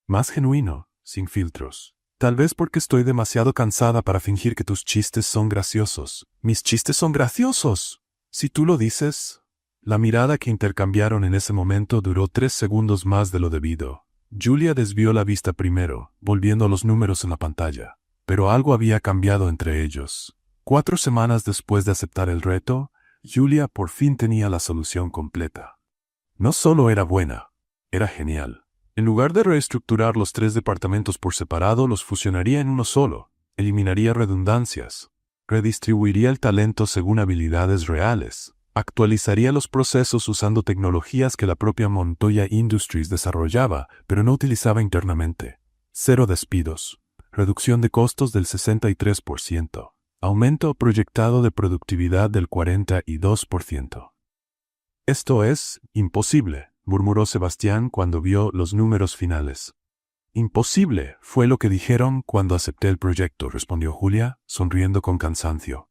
Más genuino, sin filtros. Tal vez porque estoy demasiado cansada para fingir que tus chistes son graciosos. ¿Mis chistes son graciosos? Si tú lo dices. La mirada que intercambiaron en ese momento duró 3 segundos más de lo debido. Julia desvió la vista primero, volviendo a los números en la pantalla. Pero algo había cambiado entre ellos. 4 semanas después de aceptar el reto, Julia por fin tenía la solución completa. No solo era buena, era genial. En lugar de reestructurar los 3 departamentos por separado, los fusionaría en uno solo, eliminaría redundancias, redistribuiría el talento según habilidades reales, actualizaría los procesos usando tecnologías que la propia Montoya Industries desarrollaba, pero no utilizaba internamente. 0 despidos, reducción de costos del 63%, aumento proyectado de productividad del 42%. Esto es imposible, murmuró Sebastián cuando vio los números finales. Imposible, fue lo que dijeron cuando acepté el proyecto, respondió Julia, sonriendo con cansancio.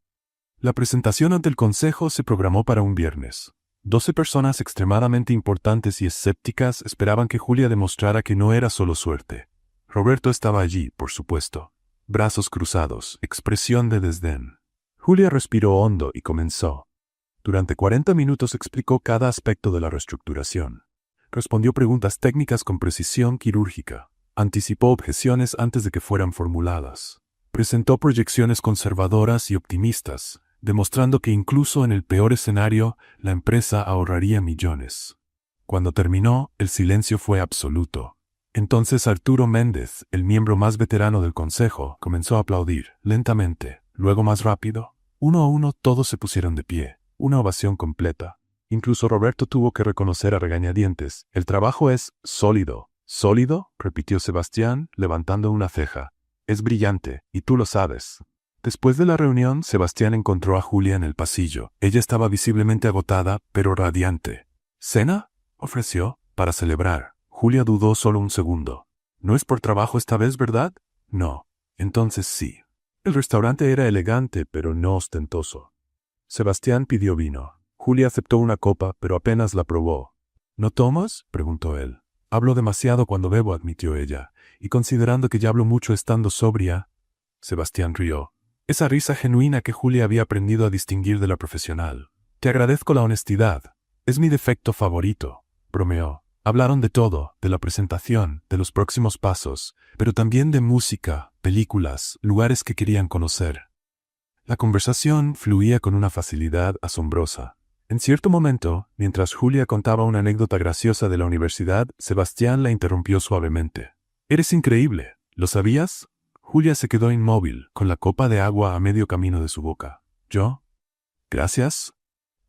La presentación ante el consejo se programó para un viernes. 12 personas extremadamente importantes y escépticas esperaban que Julia demostrara que no era solo suerte. Roberto estaba allí, por supuesto. Brazos cruzados, expresión de desdén. Julia respiró hondo y comenzó. Durante 40 minutos explicó cada aspecto de la reestructuración. Respondió preguntas técnicas con precisión quirúrgica. Anticipó objeciones antes de que fueran formuladas. Presentó proyecciones conservadoras y optimistas, demostrando que incluso en el peor escenario, la empresa ahorraría millones. Cuando terminó, el silencio fue absoluto. Entonces Arturo Méndez, el miembro más veterano del consejo, comenzó a aplaudir, lentamente, luego más rápido. Uno a uno todos se pusieron de pie. Una ovación completa. Incluso Roberto tuvo que reconocer a regañadientes: «El trabajo es sólido». «¿Sólido?», repitió Sebastián, levantando una ceja. «Es brillante, y tú lo sabes». Después de la reunión, Sebastián encontró a Julia en el pasillo. Ella estaba visiblemente agotada, pero radiante. «¿Cena?», ofreció, para celebrar. Julia dudó solo un segundo. «¿No es por trabajo esta vez, verdad?». «No». «Entonces sí». El restaurante era elegante, pero no ostentoso. Sebastián pidió vino. Julia aceptó una copa, pero apenas la probó. ¿No tomas?, preguntó él. «Hablo demasiado cuando bebo», admitió ella, y considerando que ya hablo mucho estando sobria. Sebastián rió. Esa risa genuina que Julia había aprendido a distinguir de la profesional. «Te agradezco la honestidad. Es mi defecto favorito», bromeó. Hablaron de todo, de la presentación, de los próximos pasos, pero también de música, películas, lugares que querían conocer. La conversación fluía con una facilidad asombrosa. En cierto momento, mientras Julia contaba una anécdota graciosa de la universidad, Sebastián la interrumpió suavemente. «Eres increíble, ¿lo sabías?». Julia se quedó inmóvil, con la copa de agua a medio camino de su boca. «¿Yo? Gracias».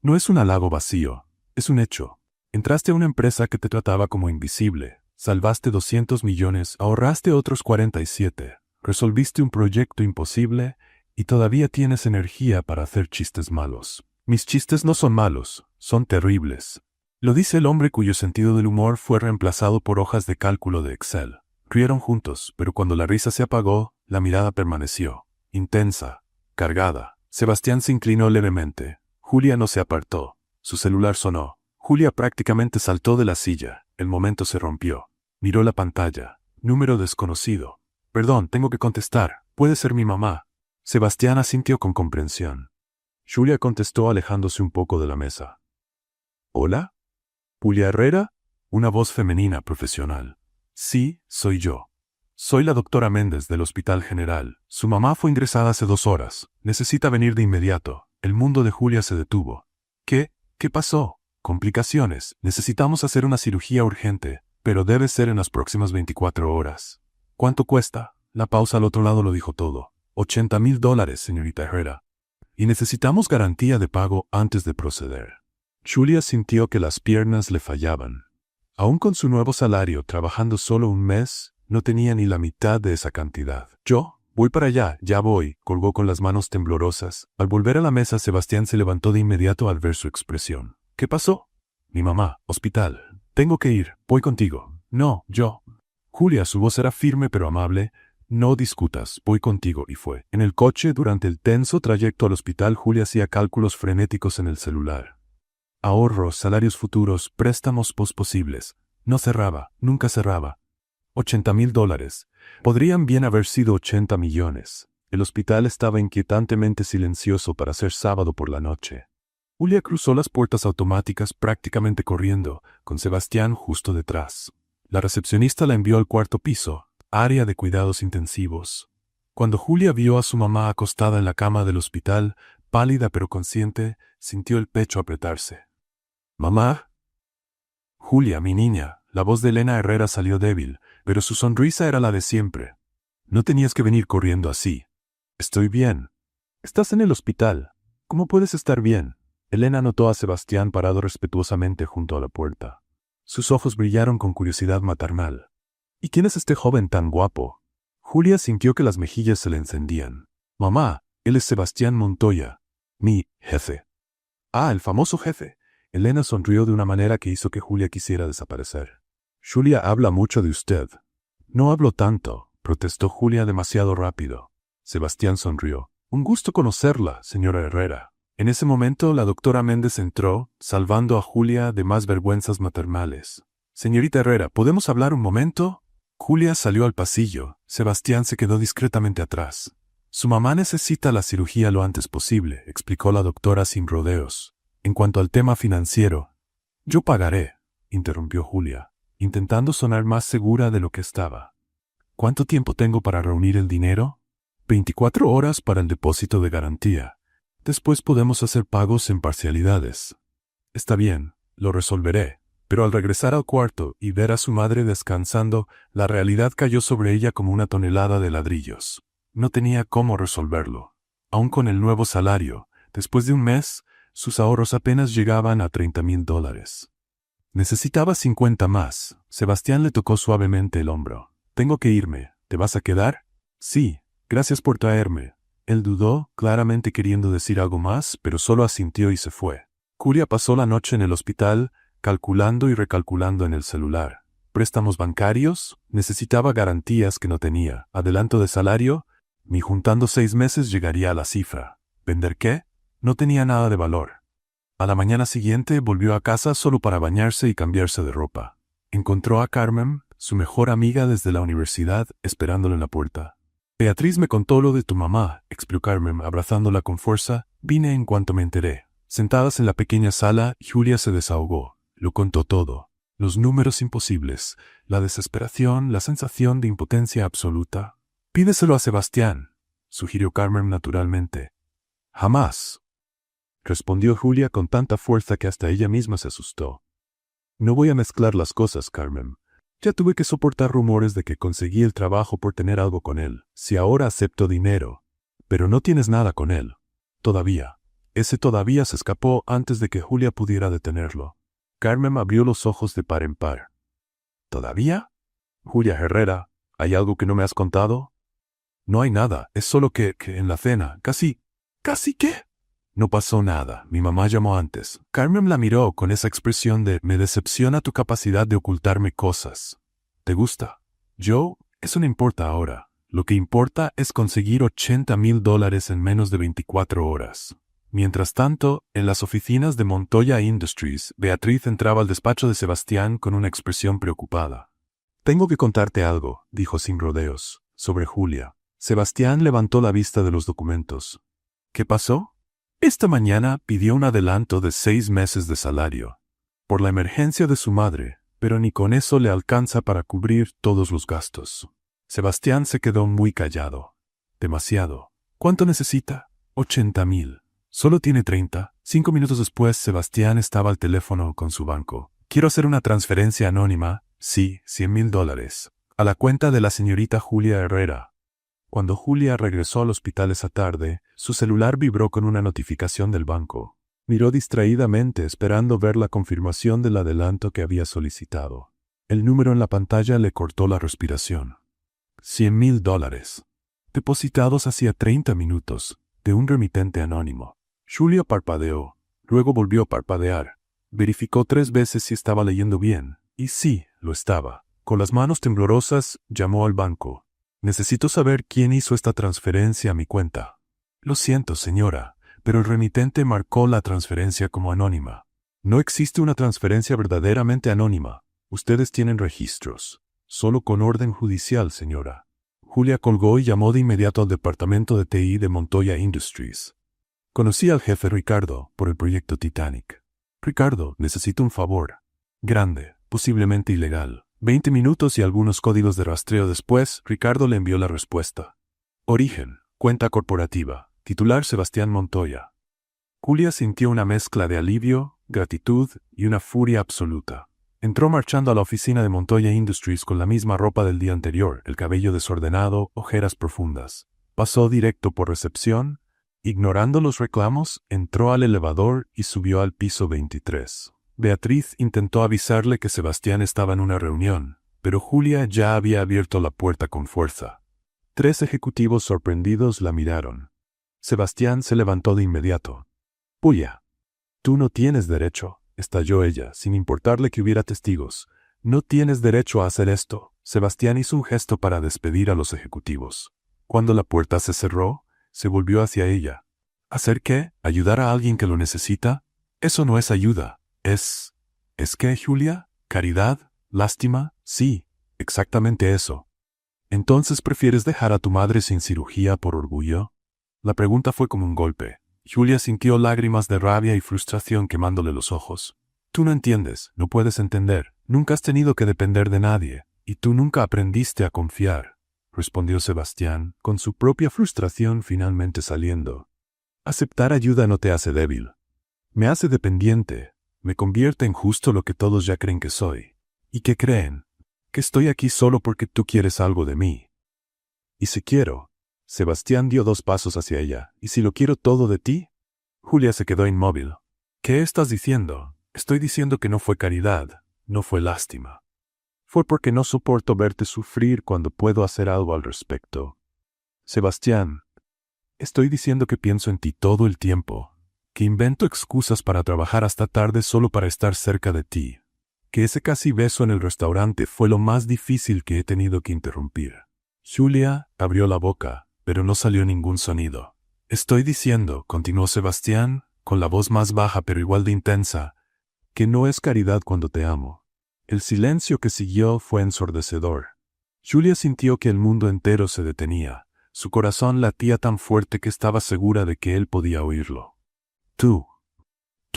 No es un halago vacío, es un hecho. Entraste a una empresa que te trataba como invisible. Salvaste 200 millones, ahorraste otros 47, resolviste un proyecto imposible y todavía tienes energía para hacer chistes malos. Mis chistes no son malos, son terribles. Lo dice el hombre cuyo sentido del humor fue reemplazado por hojas de cálculo de Excel. Rieron juntos, pero cuando la risa se apagó, la mirada permaneció, intensa, cargada. Sebastián se inclinó levemente. Julia no se apartó. Su celular sonó. Julia prácticamente saltó de la silla. El momento se rompió. Miró la pantalla. Número desconocido. Perdón, tengo que contestar. Puede ser mi mamá. Sebastián asintió con comprensión. Julia contestó alejándose un poco de la mesa. ¿Hola? ¿Julia Herrera? Una voz femenina profesional. Sí, soy yo. Soy la doctora Méndez del Hospital General. Su mamá fue ingresada hace 2 horas. Necesita venir de inmediato. El mundo de Julia se detuvo. ¿Qué? ¿Qué pasó? Complicaciones. Necesitamos hacer una cirugía urgente, pero debe ser en las próximas 24 horas. ¿Cuánto cuesta? La pausa al otro lado lo dijo todo. $80,000, señorita Herrera. Y necesitamos garantía de pago antes de proceder. Julia sintió que las piernas le fallaban. Aún con su nuevo salario, trabajando solo un mes, no tenía ni la mitad de esa cantidad. Yo, voy para allá, ya voy, colgó con las manos temblorosas. Al volver a la mesa, Sebastián se levantó de inmediato al ver su expresión. ¿Qué pasó? Mi mamá, hospital. Tengo que ir, voy contigo. No, yo. Julia, su voz era firme pero amable. No discutas, voy contigo, y fue. En el coche, durante el tenso trayecto al hospital, Julia hacía cálculos frenéticos en el celular. Ahorros, salarios futuros, préstamos posposibles. No cerraba, nunca cerraba. $80,000. Podrían bien haber sido 80 millones. El hospital estaba inquietantemente silencioso para ser sábado por la noche. Julia cruzó las puertas automáticas prácticamente corriendo, con Sebastián justo detrás. La recepcionista la envió al cuarto piso, área de cuidados intensivos. Cuando Julia vio a su mamá acostada en la cama del hospital, pálida pero consciente, sintió el pecho apretarse. «¿Mamá?» «Julia, mi niña». La voz de Elena Herrera salió débil, pero su sonrisa era la de siempre. «No tenías que venir corriendo así». «Estoy bien». «Estás en el hospital. ¿Cómo puedes estar bien?» Elena notó a Sebastián parado respetuosamente junto a la puerta. Sus ojos brillaron con curiosidad maternal. «¿Y quién es este joven tan guapo?» Julia sintió que las mejillas se le encendían. «Mamá, él es Sebastián Montoya, mi jefe». «Ah, el famoso jefe». Elena sonrió de una manera que hizo que Julia quisiera desaparecer. «Julia habla mucho de usted». «No hablo tanto», protestó Julia demasiado rápido. Sebastián sonrió. «Un gusto conocerla, señora Herrera». En ese momento la doctora Méndez entró, salvando a Julia de más vergüenzas maternales. «Señorita Herrera, ¿podemos hablar un momento?» Julia salió al pasillo. Sebastián se quedó discretamente atrás. «Su mamá necesita la cirugía lo antes posible», explicó la doctora sin rodeos. «En cuanto al tema financiero». «Yo pagaré», interrumpió Julia, intentando sonar más segura de lo que estaba. «¿Cuánto tiempo tengo para reunir el dinero?» 24 horas para el depósito de garantía. Después podemos hacer pagos en parcialidades. Está bien, lo resolveré. Pero al regresar al cuarto y ver a su madre descansando, la realidad cayó sobre ella como una tonelada de ladrillos. No tenía cómo resolverlo. Aún con el nuevo salario, después de un mes, sus ahorros apenas llegaban a $30,000. Necesitaba 50 más. Sebastián le tocó suavemente el hombro. «Tengo que irme. ¿Te vas a quedar?» «Sí, gracias por traerme». Él dudó, claramente queriendo decir algo más, pero solo asintió y se fue. Julia pasó la noche en el hospital, calculando y recalculando en el celular. Préstamos bancarios, necesitaba garantías que no tenía. Adelanto de salario, ni juntando 6 meses llegaría a la cifra. ¿Vender qué? No tenía nada de valor. A la mañana siguiente volvió a casa solo para bañarse y cambiarse de ropa. Encontró a Carmen, su mejor amiga desde la universidad, esperándolo en la puerta. «Beatriz me contó lo de tu mamá», explicó Carmen, abrazándola con fuerza. «Vine en cuanto me enteré». Sentadas en la pequeña sala, Julia se desahogó. Lo contó todo. Los números imposibles, la desesperación, la sensación de impotencia absoluta. «Pídeselo a Sebastián», sugirió Carmen naturalmente. «Jamás», respondió Julia con tanta fuerza que hasta ella misma se asustó. «No voy a mezclar las cosas, Carmen. Ya tuve que soportar rumores de que conseguí el trabajo por tener algo con él. Si ahora acepto dinero, pero no tienes nada con él. Todavía». Ese todavía se escapó antes de que Julia pudiera detenerlo. Carmen abrió los ojos de par en par. ¿Todavía? Julia Herrera, ¿hay algo que no me has contado? No hay nada, es solo que en la cena, ¿Casi qué? No pasó nada, mi mamá llamó antes. Carmen la miró con esa expresión de me decepciona tu capacidad de ocultarme cosas. ¿Te gusta? Eso no importa ahora. Lo que importa es conseguir $80,000 en menos de 24 horas. Mientras tanto, en las oficinas de Montoya Industries, Beatriz entraba al despacho de Sebastián con una expresión preocupada. Tengo que contarte algo, dijo sin rodeos, sobre Julia. Sebastián levantó la vista de los documentos. ¿Qué pasó? Esta mañana pidió un adelanto de 6 meses de salario. Por la emergencia de su madre, pero ni con eso le alcanza para cubrir todos los gastos. Sebastián se quedó muy callado. Demasiado. ¿Cuánto necesita? 80,000. Solo tiene 30. 5 minutos después, Sebastián estaba al teléfono con su banco. Quiero hacer una transferencia anónima, sí, $100,000, a la cuenta de la señorita Julia Herrera. Cuando Julia regresó al hospital esa tarde, su celular vibró con una notificación del banco. Miró distraídamente esperando ver la confirmación del adelanto que había solicitado. El número en la pantalla le cortó la respiración. $100,000. Depositados hacía 30 minutos, de un remitente anónimo. Julia parpadeó, luego volvió a parpadear. Verificó 3 veces si estaba leyendo bien, y sí, lo estaba. Con las manos temblorosas, llamó al banco. Necesito saber quién hizo esta transferencia a mi cuenta. Lo siento, señora, pero el remitente marcó la transferencia como anónima. No existe una transferencia verdaderamente anónima. Ustedes tienen registros. Solo con orden judicial, señora. Julia colgó y llamó de inmediato al departamento de TI de Montoya Industries. Conocí al jefe Ricardo por el proyecto Titanic. Ricardo, necesito un favor. Grande, posiblemente ilegal. 20 minutos y algunos códigos de rastreo después, Ricardo le envió la respuesta. Origen, cuenta corporativa, titular Sebastián Montoya. Julia sintió una mezcla de alivio, gratitud y una furia absoluta. Entró marchando a la oficina de Montoya Industries con la misma ropa del día anterior, el cabello desordenado, ojeras profundas. Pasó directo por recepción, ignorando los reclamos, entró al elevador y subió al piso 23. Beatriz intentó avisarle que Sebastián estaba en una reunión, pero Julia ya había abierto la puerta con fuerza. 3 ejecutivos sorprendidos la miraron. Sebastián se levantó de inmediato. «Julia, tú no tienes derecho», estalló ella, sin importarle que hubiera testigos. «No tienes derecho a hacer esto». Sebastián hizo un gesto para despedir a los ejecutivos. Cuando la puerta se cerró, se volvió hacia ella. ¿Hacer qué? ¿Ayudar a alguien que lo necesita? Eso no es ayuda. ¿Es qué, Julia? ¿Caridad? ¿Lástima? Sí, exactamente eso. ¿Entonces prefieres dejar a tu madre sin cirugía por orgullo? La pregunta fue como un golpe. Julia sintió lágrimas de rabia y frustración quemándole los ojos. Tú no entiendes, no puedes entender. Nunca has tenido que depender de nadie, y tú nunca aprendiste a confiar, respondió Sebastián, con su propia frustración finalmente saliendo. Aceptar ayuda no te hace débil. Me hace dependiente. Me convierte en justo lo que todos ya creen que soy. ¿Y qué creen? Que estoy aquí solo porque tú quieres algo de mí. ¿Y si quiero? Sebastián dio 2 pasos hacia ella. ¿Y si lo quiero todo de ti? Julia se quedó inmóvil. ¿Qué estás diciendo? Estoy diciendo que no fue caridad, no fue lástima. Fue porque no soporto verte sufrir cuando puedo hacer algo al respecto. Sebastián, estoy diciendo que pienso en ti todo el tiempo. Que invento excusas para trabajar hasta tarde solo para estar cerca de ti. Que ese casi beso en el restaurante fue lo más difícil que he tenido que interrumpir. Julia abrió la boca, pero no salió ningún sonido. Estoy diciendo, continuó Sebastián, con la voz más baja pero igual de intensa, que no es caridad cuando te amo. El silencio que siguió fue ensordecedor. Julia sintió que el mundo entero se detenía. Su corazón latía tan fuerte que estaba segura de que él podía oírlo. Tú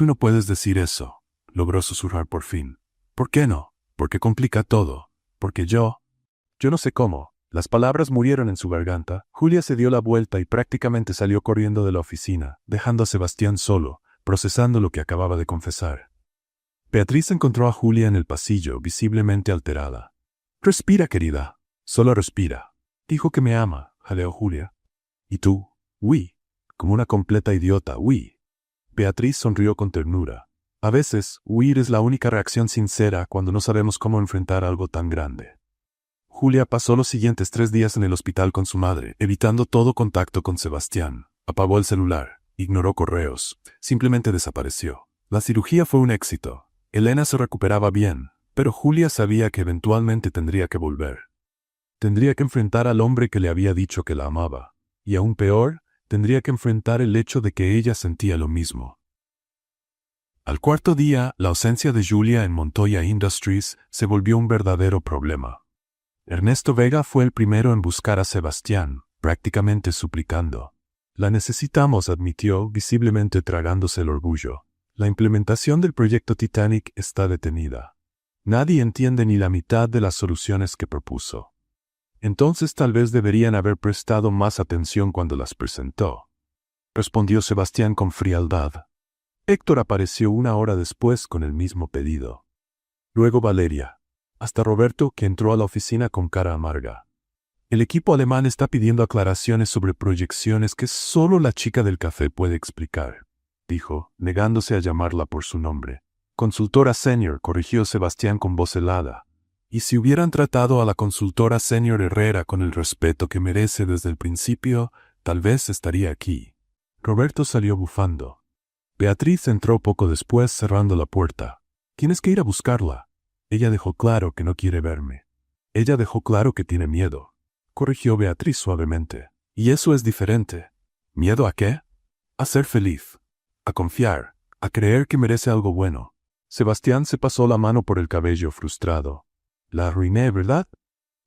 no puedes decir eso, logró susurrar por fin. ¿Por qué no? Porque complica todo. Porque yo no sé cómo. Las palabras murieron en su garganta. Julia se dio la vuelta y prácticamente salió corriendo de la oficina, dejando a Sebastián solo, procesando lo que acababa de confesar. Beatriz encontró a Julia en el pasillo, visiblemente alterada. Respira, querida. Solo respira. Dijo que me ama, jaleó Julia. ¿Y tú? Oui. Como una completa idiota, oui. Beatriz sonrió con ternura. A veces, huir es la única reacción sincera cuando no sabemos cómo enfrentar algo tan grande. Julia pasó los siguientes 3 días en el hospital con su madre, evitando todo contacto con Sebastián. Apagó el celular, ignoró correos, simplemente desapareció. La cirugía fue un éxito. Elena se recuperaba bien, pero Julia sabía que eventualmente tendría que volver. Tendría que enfrentar al hombre que le había dicho que la amaba. Y aún peor, tendría que enfrentar el hecho de que ella sentía lo mismo. Al cuarto día, la ausencia de Julia en Montoya Industries se volvió un verdadero problema. Ernesto Vega fue el primero en buscar a Sebastián, prácticamente suplicando. La necesitamos, admitió, visiblemente tragándose el orgullo. La implementación del proyecto Titanic está detenida. Nadie entiende ni la mitad de las soluciones que propuso. Entonces tal vez deberían haber prestado más atención cuando las presentó, respondió Sebastián con frialdad. Héctor apareció 1 hora después con el mismo pedido. Luego Valeria. Hasta Roberto, que entró a la oficina con cara amarga. El equipo alemán está pidiendo aclaraciones sobre proyecciones que solo la chica del café puede explicar, dijo, negándose a llamarla por su nombre. Consultora senior, corrigió Sebastián con voz helada. Y si hubieran tratado a la consultora senior Herrera con el respeto que merece desde el principio, tal vez estaría aquí. Roberto salió bufando. Beatriz entró poco después cerrando la puerta. Tienes que ir a buscarla. Ella dejó claro que no quiere verme. Ella dejó claro que tiene miedo, corrigió Beatriz suavemente. Y eso es diferente. ¿Miedo a qué? A ser feliz. A confiar. A creer que merece algo bueno. Sebastián se pasó la mano por el cabello frustrado. La arruiné, ¿verdad?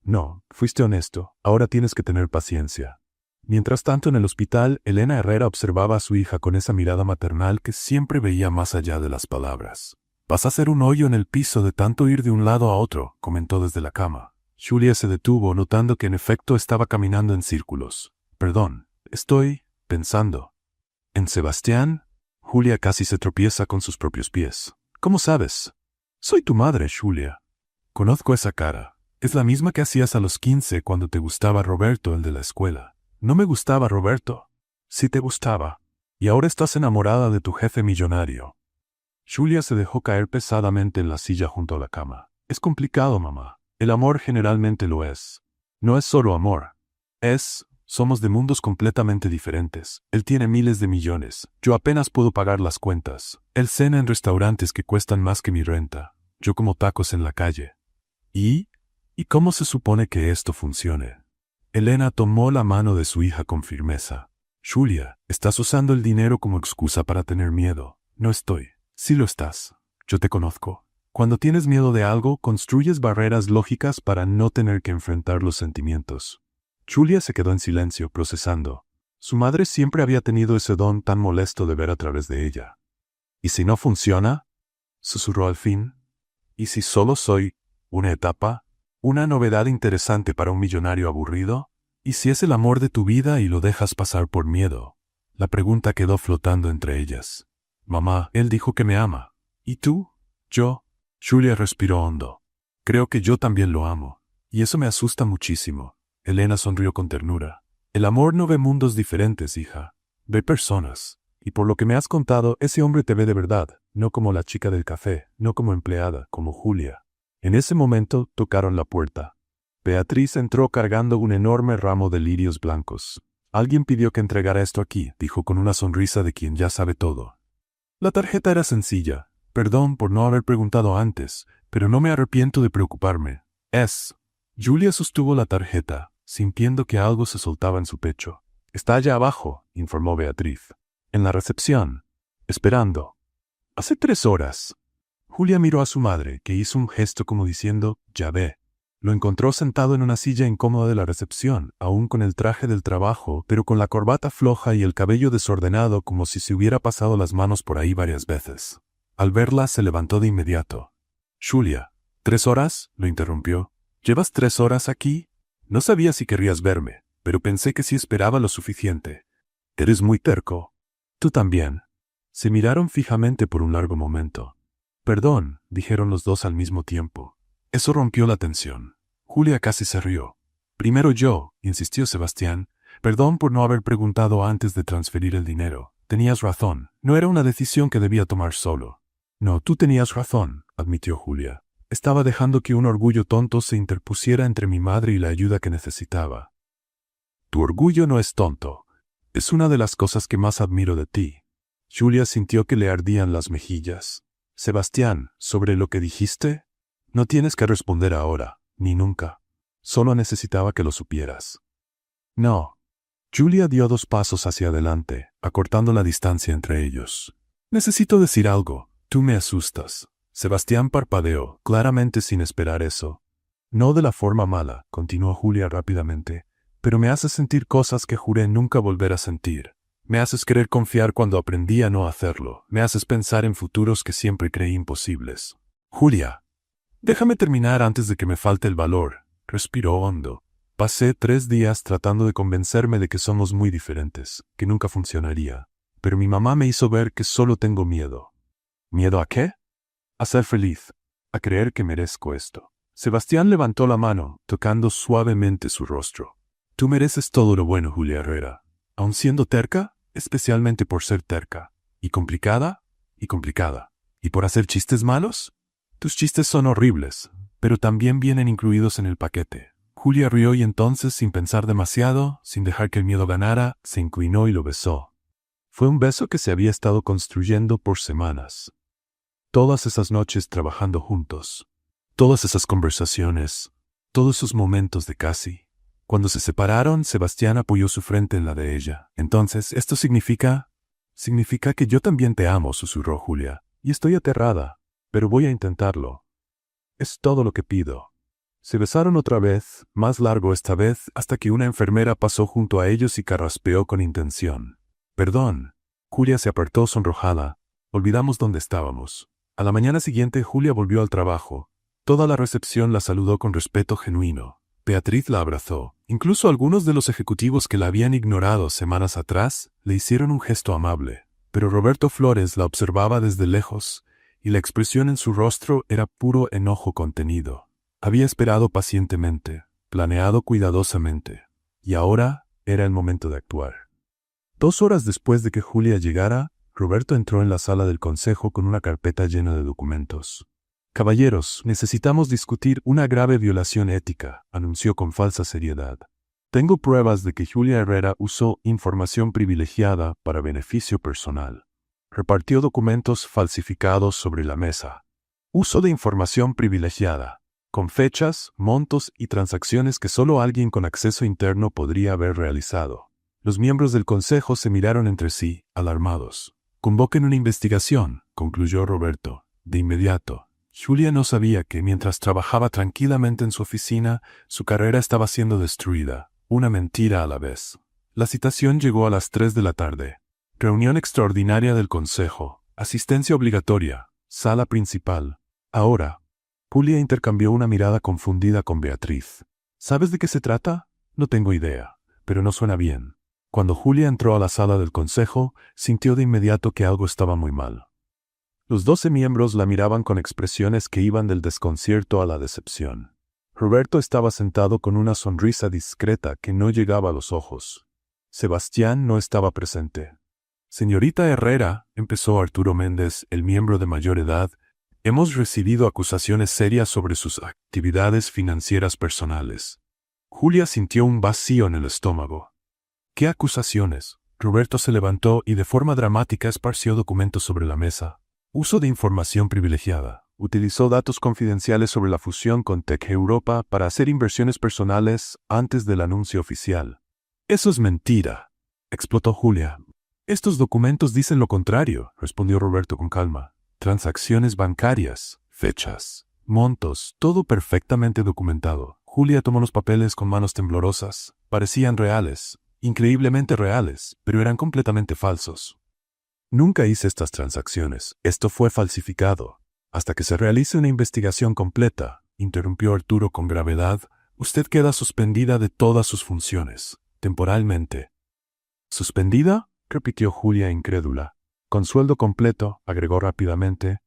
No, fuiste honesto. Ahora tienes que tener paciencia. Mientras tanto, en el hospital, Elena Herrera observaba a su hija con esa mirada maternal que siempre veía más allá de las palabras. «Vas a hacer un hoyo en el piso de tanto ir de un lado a otro», comentó desde la cama. Julia se detuvo, notando que en efecto estaba caminando en círculos. «Perdón, estoy pensando». «¿En Sebastián?» Julia casi se tropieza con sus propios pies. «¿Cómo sabes?» «Soy tu madre, Julia. Conozco esa cara. Es la misma que hacías a los 15 cuando te gustaba Roberto, el de la escuela». «No me gustaba Roberto». «Sí te gustaba. Y ahora estás enamorada de tu jefe millonario». Julia se dejó caer pesadamente en la silla junto a la cama. «Es complicado, mamá. El amor generalmente lo es. No es solo amor. Somos de mundos completamente diferentes. Él tiene miles de millones. Yo apenas puedo pagar las cuentas. Él cena en restaurantes que cuestan más que mi renta. Yo como tacos en la calle. ¿Y cómo se supone que esto funcione?» Elena tomó la mano de su hija con firmeza. «Julia, estás usando el dinero como excusa para tener miedo». «No estoy». «Sí lo estás. Yo te conozco. Cuando tienes miedo de algo, construyes barreras lógicas para no tener que enfrentar los sentimientos». Julia se quedó en silencio, procesando. Su madre siempre había tenido ese don tan molesto de ver a través de ella. «¿Y si no funciona?», susurró al fin. «¿Y si solo soy una etapa? ¿Una novedad interesante para un millonario aburrido? ¿Y si es el amor de tu vida y lo dejas pasar por miedo?» La pregunta quedó flotando entre ellas. «Mamá, él dijo que me ama. ¿Y tú?» «Yo». Julia respiró hondo. «Creo que yo también lo amo. Y eso me asusta muchísimo». Elena sonrió con ternura. «El amor no ve mundos diferentes, hija. Ve personas. Y por lo que me has contado, ese hombre te ve de verdad, no como la chica del café, no como empleada, como Julia». En ese momento tocaron la puerta. Beatriz entró cargando un enorme ramo de lirios blancos. «Alguien pidió que entregara esto aquí», dijo con una sonrisa de quien ya sabe todo. La tarjeta era sencilla. «Perdón por no haber preguntado antes, pero no me arrepiento de preocuparme. Es». Julia sostuvo la tarjeta, sintiendo que algo se soltaba en su pecho. «Está allá abajo», informó Beatriz. «En la recepción. Esperando». «Hace 3 horas». Julia miró a su madre, que hizo un gesto como diciendo, «Ya ve». Lo encontró sentado en una silla incómoda de la recepción, aún con el traje del trabajo, pero con la corbata floja y el cabello desordenado como si se hubiera pasado las manos por ahí varias veces. Al verla, se levantó de inmediato. «Julia, ¿3 horas?» lo interrumpió. «¿Llevas 3 horas aquí? No sabía si querrías verme, pero pensé que sí esperaba lo suficiente. Eres muy terco». «Tú también». Se miraron fijamente por un largo momento. «Perdón», dijeron los dos al mismo tiempo. Eso rompió la tensión. Julia casi se rió. «Primero yo», insistió Sebastián. «Perdón por no haber preguntado antes de transferir el dinero. Tenías razón. No era una decisión que debía tomar solo». No, tú tenías razón, admitió Julia. Estaba dejando que un orgullo tonto se interpusiera entre mi madre y la ayuda que necesitaba. Tu orgullo no es tonto. Es una de las cosas que más admiro de ti. Julia sintió que le ardían las mejillas. Sebastián, sobre lo que dijiste, no tienes que responder ahora, ni nunca. Solo necesitaba que lo supieras. No. Julia dio 2 pasos hacia adelante, acortando la distancia entre ellos. Necesito decir algo. Tú me asustas. Sebastián parpadeó, claramente sin esperar eso. No de la forma mala, continuó Julia rápidamente, pero me haces sentir cosas que juré nunca volver a sentir. Me haces querer confiar cuando aprendí a no hacerlo. Me haces pensar en futuros que siempre creí imposibles. Julia, déjame terminar antes de que me falte el valor. Respiró hondo. Pasé 3 días tratando de convencerme de que somos muy diferentes, que nunca funcionaría. Pero mi mamá me hizo ver que solo tengo miedo. ¿Miedo a qué? A ser feliz. A creer que merezco esto. Sebastián levantó la mano, tocando suavemente su rostro. Tú mereces todo lo bueno, Julia Herrera. Aun siendo terca, especialmente por ser terca. Y complicada. ¿Y por hacer chistes malos? Tus chistes son horribles, pero también vienen incluidos en el paquete. Julia rió y entonces, sin pensar demasiado, sin dejar que el miedo ganara, se inclinó y lo besó. Fue un beso que se había estado construyendo por semanas. Todas esas noches trabajando juntos. Todas esas conversaciones. Todos esos momentos de casi. Cuando se separaron, Sebastián apoyó su frente en la de ella. Entonces, ¿esto significa? Significa que yo también te amo, susurró Julia. Y estoy aterrada, pero voy a intentarlo. Es todo lo que pido. Se besaron otra vez, más largo esta vez, hasta que una enfermera pasó junto a ellos y carraspeó con intención. Perdón. Julia se apartó sonrojada. Olvidamos dónde estábamos. A la mañana siguiente, Julia volvió al trabajo. Toda la recepción la saludó con respeto genuino. Beatriz la abrazó. Incluso algunos de los ejecutivos que la habían ignorado semanas atrás le hicieron un gesto amable. Pero Roberto Flores la observaba desde lejos, y la expresión en su rostro era puro enojo contenido. Había esperado pacientemente, planeado cuidadosamente, y ahora era el momento de actuar. 2 horas después de que Julia llegara, Roberto entró en la sala del consejo con una carpeta llena de documentos. Caballeros, necesitamos discutir una grave violación ética, anunció con falsa seriedad. Tengo pruebas de que Julia Herrera usó información privilegiada para beneficio personal. Repartió documentos falsificados sobre la mesa. Uso de información privilegiada, con fechas, montos y transacciones que solo alguien con acceso interno podría haber realizado. Los miembros del consejo se miraron entre sí, alarmados. Convoquen una investigación, concluyó Roberto, de inmediato. Julia no sabía que mientras trabajaba tranquilamente en su oficina, su carrera estaba siendo destruida, una mentira a la vez. La citación llegó a las 3 de la tarde. Reunión extraordinaria del consejo, asistencia obligatoria, sala principal. Ahora, Julia intercambió una mirada confundida con Beatriz. ¿Sabes de qué se trata? No tengo idea, pero no suena bien. Cuando Julia entró a la sala del consejo, sintió de inmediato que algo estaba muy mal. Los 12 miembros la miraban con expresiones que iban del desconcierto a la decepción. Roberto estaba sentado con una sonrisa discreta que no llegaba a los ojos. Sebastián no estaba presente. Señorita Herrera, empezó Arturo Méndez, el miembro de mayor edad, hemos recibido acusaciones serias sobre sus actividades financieras personales. Julia sintió un vacío en el estómago. ¿Qué acusaciones? Roberto se levantó y de forma dramática esparció documentos sobre la mesa. Uso de información privilegiada. Utilizó datos confidenciales sobre la fusión con Tech Europa para hacer inversiones personales antes del anuncio oficial. Eso es mentira, explotó Julia. Estos documentos dicen lo contrario, respondió Roberto con calma. Transacciones bancarias, fechas, montos, todo perfectamente documentado. Julia tomó los papeles con manos temblorosas. Parecían reales, increíblemente reales, pero eran completamente falsos. Nunca hice estas transacciones. Esto fue falsificado. Hasta que se realice una investigación completa, interrumpió Arturo con gravedad, usted queda suspendida de todas sus funciones, temporalmente. ¿Suspendida? Repitió Julia incrédula. Con sueldo completo, agregó rápidamente,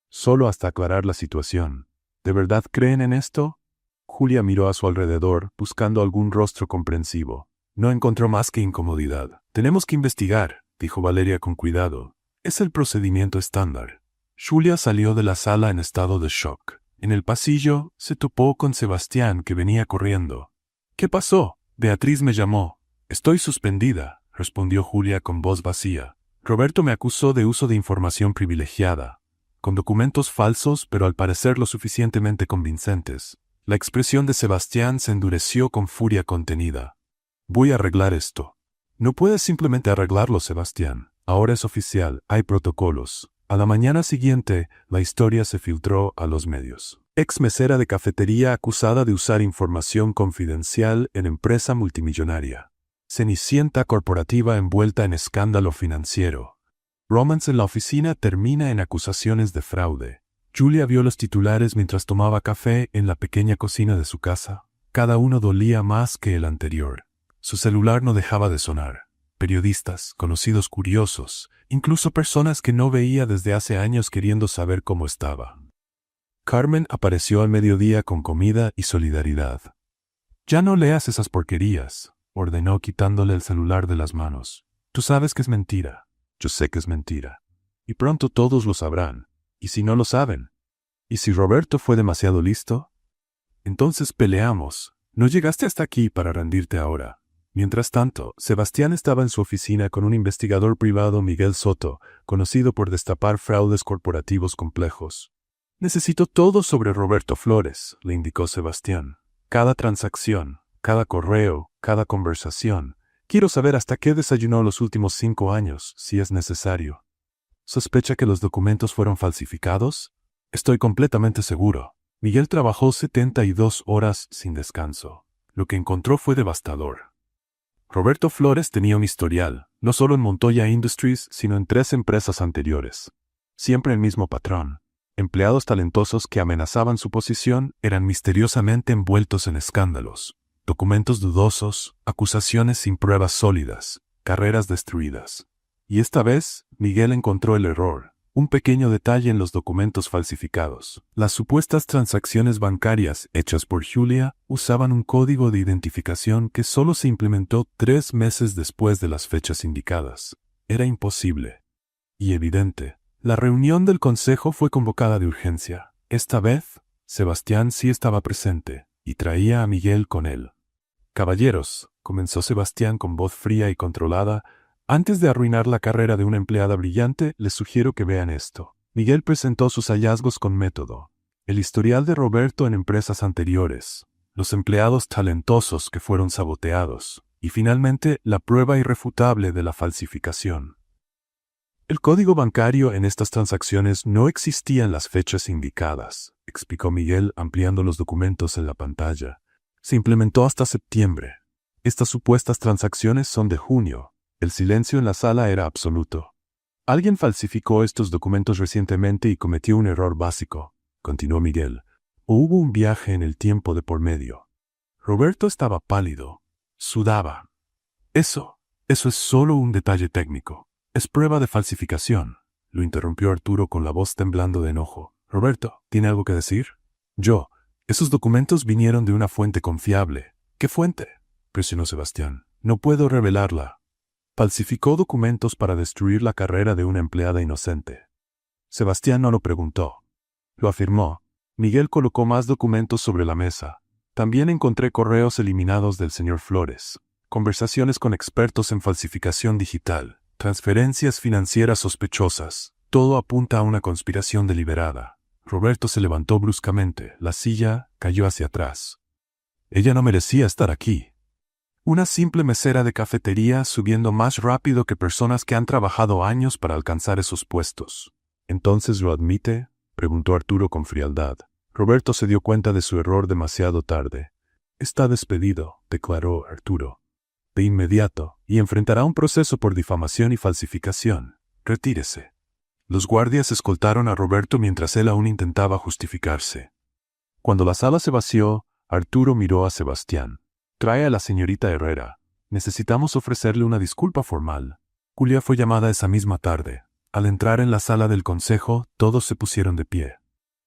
solo hasta aclarar la situación. ¿De verdad creen en esto? Julia miró a su alrededor, buscando algún rostro comprensivo. No encontró más que incomodidad. Tenemos que investigar, dijo Valeria con cuidado. Es el procedimiento estándar. Julia salió de la sala en estado de shock. En el pasillo se topó con Sebastián, que venía corriendo. ¿Qué pasó? Beatriz me llamó. Estoy suspendida, respondió Julia con voz vacía. Roberto me acusó de uso de información privilegiada, con documentos falsos pero al parecer lo suficientemente convincentes. La expresión de Sebastián se endureció con furia contenida. Voy a arreglar esto. No puedes simplemente arreglarlo, Sebastián. Ahora es oficial, hay protocolos. A la mañana siguiente, la historia se filtró a los medios. Ex mesera de cafetería acusada de usar información confidencial en empresa multimillonaria. Cenicienta corporativa envuelta en escándalo financiero. Romance en la oficina termina en acusaciones de fraude. Julia vio los titulares mientras tomaba café en la pequeña cocina de su casa. Cada uno dolía más que el anterior. Su celular no dejaba de sonar. Periodistas, conocidos curiosos, incluso personas que no veía desde hace años queriendo saber cómo estaba. Carmen apareció al mediodía con comida y solidaridad. «Ya no leas esas porquerías», ordenó quitándole el celular de las manos. «Tú sabes que es mentira». «Yo sé que es mentira. Y pronto todos lo sabrán. ¿Y si no lo saben? ¿Y si Roberto fue demasiado listo? Entonces peleamos. No llegaste hasta aquí para rendirte ahora». Mientras tanto, Sebastián estaba en su oficina con un investigador privado, Miguel Soto, conocido por destapar fraudes corporativos complejos. «Necesito todo sobre Roberto Flores», le indicó Sebastián. «Cada transacción, cada correo, cada conversación. Quiero saber hasta qué desayunó los últimos 5 años, si es necesario». «¿Sospecha que los documentos fueron falsificados?» «Estoy completamente seguro». Miguel trabajó 72 horas sin descanso. Lo que encontró fue devastador. Roberto Flores tenía un historial, no solo en Montoya Industries, sino en 3 empresas anteriores. Siempre el mismo patrón. Empleados talentosos que amenazaban su posición eran misteriosamente envueltos en escándalos. Documentos dudosos, acusaciones sin pruebas sólidas, carreras destruidas. Y esta vez, Miguel encontró el error. Un pequeño detalle en los documentos falsificados. Las supuestas transacciones bancarias hechas por Julia usaban un código de identificación que solo se implementó 3 meses después de las fechas indicadas. Era imposible. Y evidente. La reunión del consejo fue convocada de urgencia. Esta vez, Sebastián sí estaba presente, y traía a Miguel con él. «Caballeros», comenzó Sebastián con voz fría y controlada, «antes de arruinar la carrera de una empleada brillante, les sugiero que vean esto». Miguel presentó sus hallazgos con método. El historial de Roberto en empresas anteriores, los empleados talentosos que fueron saboteados, y finalmente la prueba irrefutable de la falsificación. «El código bancario en estas transacciones no existía en las fechas indicadas», explicó Miguel ampliando los documentos en la pantalla. «Se implementó hasta septiembre. Estas supuestas transacciones son de junio». El silencio en la sala era absoluto. «Alguien falsificó estos documentos recientemente y cometió un error básico», continuó Miguel. «O hubo un viaje en el tiempo de por medio». Roberto estaba pálido. Sudaba. Eso es solo un detalle técnico. Es prueba de falsificación», lo interrumpió Arturo con la voz temblando de enojo. «Roberto, ¿tiene algo que decir?» «Esos documentos vinieron de una fuente confiable». «¿Qué fuente?», presionó Sebastián. «No puedo revelarla». «Falsificó documentos para destruir la carrera de una empleada inocente». Sebastián no lo preguntó. Lo afirmó. Miguel colocó más documentos sobre la mesa. «También encontré correos eliminados del señor Flores, conversaciones con expertos en falsificación digital, transferencias financieras sospechosas. Todo apunta a una conspiración deliberada». Roberto se levantó bruscamente. La silla cayó hacia atrás. «Ella no merecía estar aquí». Una simple mesera de cafetería subiendo más rápido que personas que han trabajado años para alcanzar esos puestos. «¿Entonces lo admite?», preguntó Arturo con frialdad. Roberto se dio cuenta de su error demasiado tarde. «Está despedido», declaró Arturo. «De inmediato, y enfrentará un proceso por difamación y falsificación. Retírese». Los guardias escoltaron a Roberto mientras él aún intentaba justificarse. Cuando la sala se vació, Arturo miró a Sebastián. «Trae a la señorita Herrera. Necesitamos ofrecerle una disculpa formal». Julia fue llamada esa misma tarde. Al entrar en la sala del consejo, todos se pusieron de pie.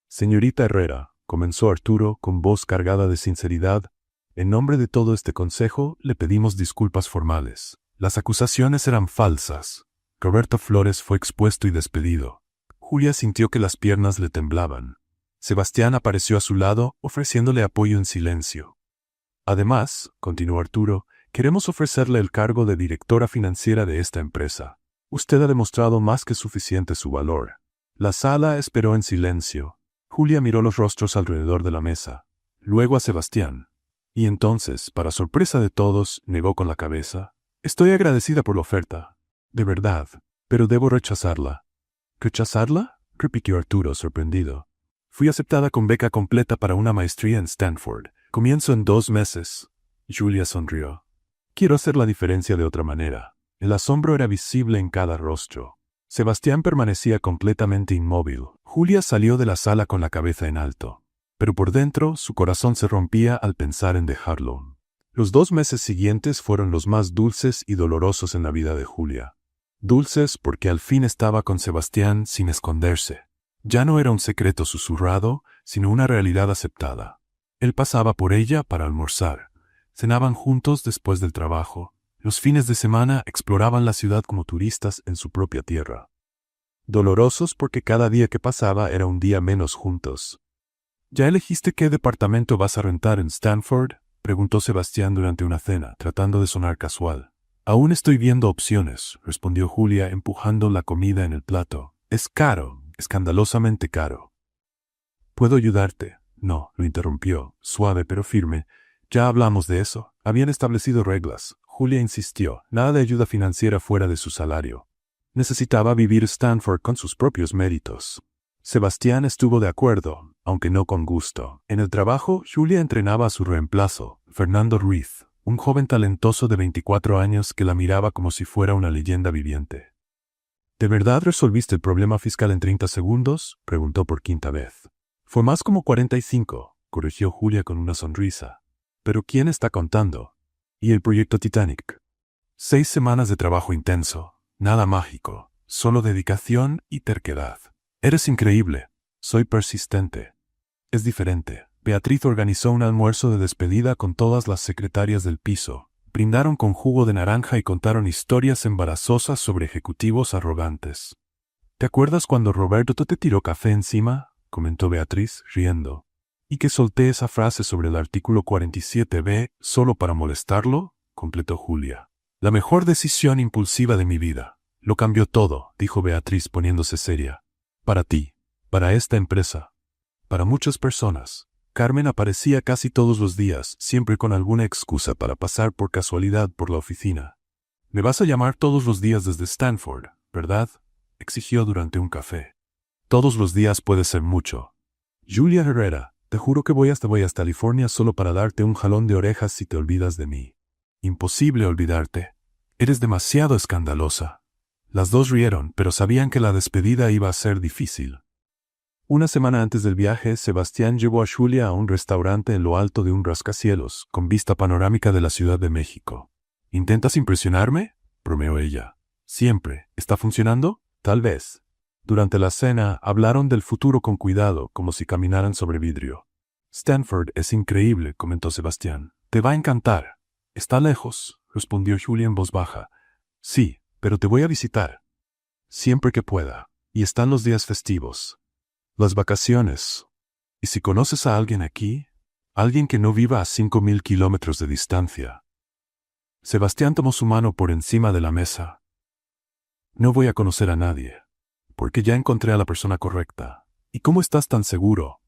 «Señorita Herrera», comenzó Arturo con voz cargada de sinceridad, «en nombre de todo este consejo, le pedimos disculpas formales. Las acusaciones eran falsas. Roberto Flores fue expuesto y despedido. Julia sintió que las piernas le temblaban. Sebastián apareció a su lado, ofreciéndole apoyo en silencio. Además, continuó Arturo, queremos ofrecerle el cargo de directora financiera de esta empresa. Usted ha demostrado más que suficiente su valor. La sala esperó en silencio. Julia miró los rostros alrededor de la mesa, luego a Sebastián. Y entonces, para sorpresa de todos, negó con la cabeza. Estoy agradecida por la oferta. De verdad, pero debo rechazarla. ¿Rechazarla?, repitió Arturo, sorprendido. Fui aceptada con beca completa para una maestría en Stanford. Comienzo en 2 meses. Julia sonrió. Quiero hacer la diferencia de otra manera. El asombro era visible en cada rostro. Sebastián permanecía completamente inmóvil. Julia salió de la sala con la cabeza en alto. Pero por dentro, su corazón se rompía al pensar en dejarlo. Los 2 meses siguientes fueron los más dulces y dolorosos en la vida de Julia. Dulces porque al fin estaba con Sebastián sin esconderse. Ya no era un secreto susurrado, sino una realidad aceptada. Él pasaba por ella para almorzar. Cenaban juntos después del trabajo. Los fines de semana exploraban la ciudad como turistas en su propia tierra. Dolorosos porque cada día que pasaba era un día menos juntos. ¿Ya elegiste qué departamento vas a rentar en Stanford?, preguntó Sebastián durante una cena, tratando de sonar casual. Aún estoy viendo opciones, respondió Julia, empujando la comida en el plato. Es caro, escandalosamente caro. ¿Puedo ayudarte? No, lo interrumpió, suave pero firme. Ya hablamos de eso. Habían establecido reglas. Julia insistió, nada de ayuda financiera fuera de su salario. Necesitaba vivir Stanford con sus propios méritos. Sebastián estuvo de acuerdo, aunque no con gusto. En el trabajo, Julia entrenaba a su reemplazo, Fernando Ruiz, un joven talentoso de 24 años que la miraba como si fuera una leyenda viviente. ¿De verdad resolviste el problema fiscal en 30 segundos?, preguntó por quinta vez. Fue más como 45, corrigió Julia con una sonrisa. ¿Pero quién está contando? ¿Y el proyecto Titanic? 6 semanas de trabajo intenso, nada mágico, solo dedicación y terquedad. Eres increíble. Soy persistente. Es diferente. Beatriz organizó un almuerzo de despedida con todas las secretarias del piso. Brindaron con jugo de naranja y contaron historias embarazosas sobre ejecutivos arrogantes. ¿Te acuerdas cuando Roberto te tiró café encima?, comentó Beatriz, riendo. ¿Y que solté esa frase sobre el artículo 47b solo para molestarlo?, completó Julia. La mejor decisión impulsiva de mi vida. Lo cambió todo, dijo Beatriz poniéndose seria. Para ti, para esta empresa, para muchas personas. Carmen aparecía casi todos los días, siempre con alguna excusa para pasar por casualidad por la oficina. «Me vas a llamar todos los días desde Stanford, ¿verdad?», exigió durante un café. «Todos los días puede ser mucho. Julia Herrera, te juro que voy hasta California solo para darte un jalón de orejas si te olvidas de mí». «Imposible olvidarte. Eres demasiado escandalosa». Las dos rieron, pero sabían que la despedida iba a ser difícil. Una semana antes del viaje, Sebastián llevó a Julia a un restaurante en lo alto de un rascacielos, con vista panorámica de la Ciudad de México. «¿Intentas impresionarme?», bromeó ella. «Siempre. ¿Está funcionando? Tal vez». Durante la cena, hablaron del futuro con cuidado, como si caminaran sobre vidrio. «Stanford es increíble», comentó Sebastián. «Te va a encantar». «Está lejos», respondió Julia en voz baja. «Sí, pero te voy a visitar. Siempre que pueda. Y están los días festivos. Las vacaciones. ¿Y si conoces a alguien aquí? Alguien que no viva a 5.000 kilómetros de distancia». Sebastián tomó su mano por encima de la mesa. «No voy a conocer a nadie, porque ya encontré a la persona correcta. ¿Y cómo estás tan seguro?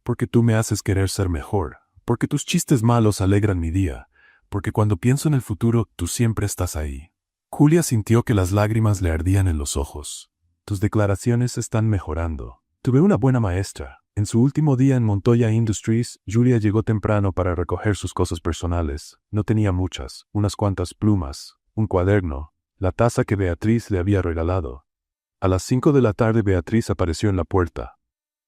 Porque tú me haces querer ser mejor, porque tus chistes malos alegran mi día, porque cuando pienso en el futuro, tú siempre estás ahí». Julia sintió que las lágrimas le ardían en los ojos. «Tus declaraciones están mejorando. Tuve una buena maestra». En su último día en Montoya Industries, Julia llegó temprano para recoger sus cosas personales. No tenía muchas, unas cuantas plumas, un cuaderno, la taza que Beatriz le había regalado. A las 5 de la tarde Beatriz apareció en la puerta.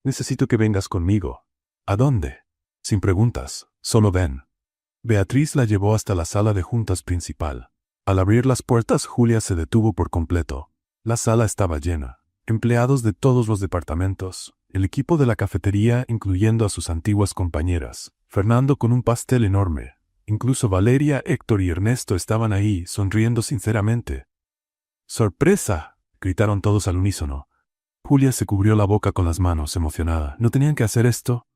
«Necesito que vengas conmigo». «¿A dónde?» «Sin preguntas, solo ven». Beatriz la llevó hasta la sala de juntas principal. Al abrir las puertas, Julia se detuvo por completo. La sala estaba llena. Empleados de todos los departamentos, el equipo de la cafetería incluyendo a sus antiguas compañeras, Fernando con un pastel enorme. Incluso Valeria, Héctor y Ernesto estaban ahí, sonriendo sinceramente. «¡Sorpresa!», gritaron todos al unísono. Julia se cubrió la boca con las manos, emocionada. ¿No tenían que hacer esto?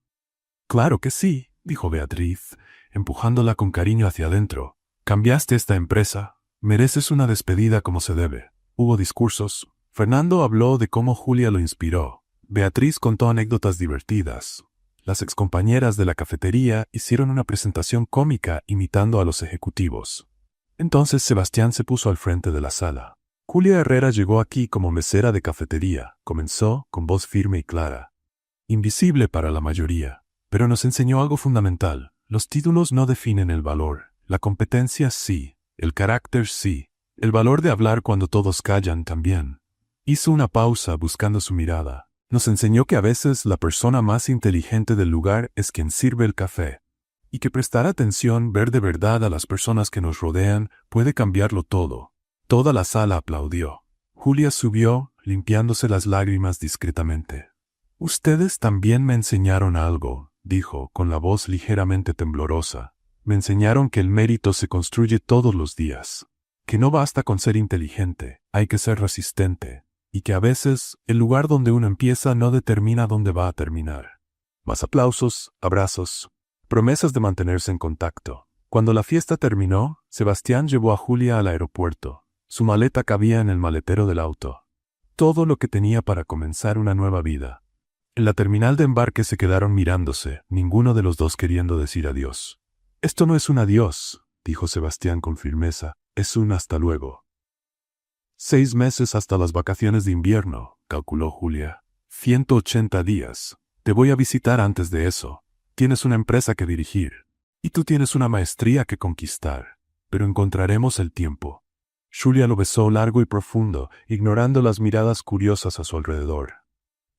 Claro que sí, dijo Beatriz, empujándola con cariño hacia adentro. Cambiaste esta empresa. Mereces una despedida como se debe. Hubo discursos. Fernando habló de cómo Julia lo inspiró. Beatriz contó anécdotas divertidas. Las excompañeras de la cafetería hicieron una presentación cómica imitando a los ejecutivos. Entonces Sebastián se puso al frente de la sala. Julia Herrera llegó aquí como mesera de cafetería. Comenzó con voz firme y clara. Invisible para la mayoría, pero nos enseñó algo fundamental. Los títulos no definen el valor. La competencia sí. El carácter sí. El valor de hablar cuando todos callan también. Hizo una pausa buscando su mirada. Nos enseñó que a veces la persona más inteligente del lugar es quien sirve el café. Y que prestar atención, ver de verdad a las personas que nos rodean, puede cambiarlo todo. Toda la sala aplaudió. Julia subió, limpiándose las lágrimas discretamente. Ustedes también me enseñaron algo, dijo, con la voz ligeramente temblorosa. Me enseñaron que el mérito se construye todos los días. Que no basta con ser inteligente, hay que ser resistente. Y que a veces, el lugar donde uno empieza no determina dónde va a terminar. Más aplausos, abrazos, promesas de mantenerse en contacto. Cuando la fiesta terminó, Sebastián llevó a Julia al aeropuerto. Su maleta cabía en el maletero del auto. Todo lo que tenía para comenzar una nueva vida. En la terminal de embarque se quedaron mirándose, ninguno de los dos queriendo decir adiós. Esto no es un adiós, dijo Sebastián con firmeza, es un hasta luego. 6 meses hasta las vacaciones de invierno, calculó Julia. 180 días. Te voy a visitar antes de eso. Tienes una empresa que dirigir. Y tú tienes una maestría que conquistar. Pero encontraremos el tiempo. Julia lo besó largo y profundo, ignorando las miradas curiosas a su alrededor.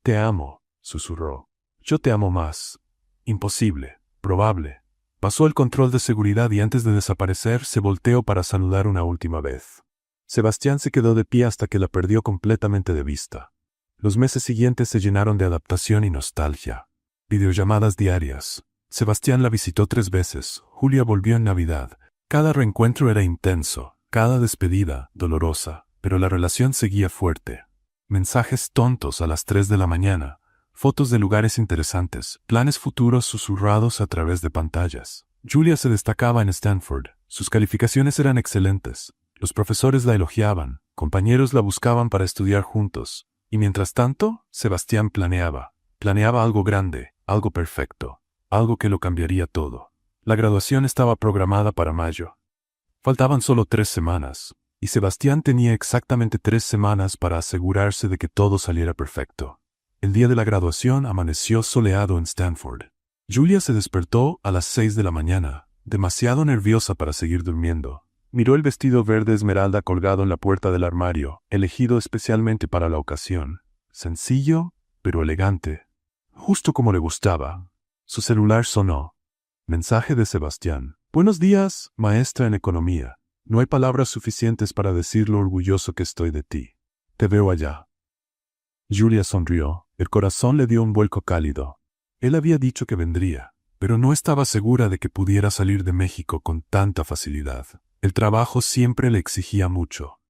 Te amo, susurró. Yo te amo más. Imposible. Probable. Pasó el control de seguridad y antes de desaparecer se volteó para saludar una última vez. Sebastián se quedó de pie hasta que la perdió completamente de vista. Los meses siguientes se llenaron de adaptación y nostalgia. Videollamadas diarias. Sebastián la visitó 3 veces. Julia volvió en Navidad. Cada reencuentro era intenso, cada despedida dolorosa, pero la relación seguía fuerte. Mensajes tontos a las 3 de la mañana, fotos de lugares interesantes, planes futuros susurrados a través de pantallas. Julia se destacaba en Stanford. Sus calificaciones eran excelentes. Los profesores la elogiaban, compañeros la buscaban para estudiar juntos, y mientras tanto, Sebastián planeaba algo grande, algo perfecto, algo que lo cambiaría todo. La graduación estaba programada para mayo. Faltaban solo 3 semanas, y Sebastián tenía exactamente 3 semanas para asegurarse de que todo saliera perfecto. El día de la graduación amaneció soleado en Stanford. Julia se despertó a las 6 de la mañana, demasiado nerviosa para seguir durmiendo. Miró el vestido verde esmeralda colgado en la puerta del armario, elegido especialmente para la ocasión. Sencillo, pero elegante. Justo como le gustaba. Su celular sonó. Mensaje de Sebastián. Buenos días, maestra en economía. No hay palabras suficientes para decir lo orgulloso que estoy de ti. Te veo allá. Julia sonrió. El corazón le dio un vuelco cálido. Él había dicho que vendría, pero no estaba segura de que pudiera salir de México con tanta facilidad. El trabajo siempre le exigía mucho.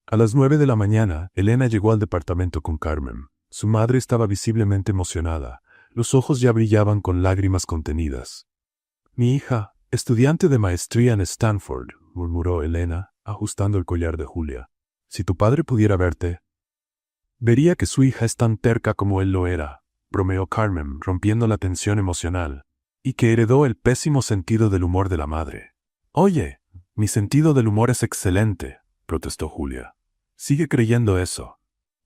A las 9 de la mañana, Elena llegó al departamento con Carmen. Su madre estaba visiblemente emocionada. Los ojos ya brillaban con lágrimas contenidas. Mi hija, estudiante de maestría en Stanford, murmuró Elena, ajustando el collar de Julia. Si tu padre pudiera verte, vería que su hija es tan terca como él lo era, bromeó Carmen, rompiendo la tensión emocional, y que heredó el pésimo sentido del humor de la madre. Oye, mi sentido del humor es excelente, protestó Julia. Sigue creyendo eso.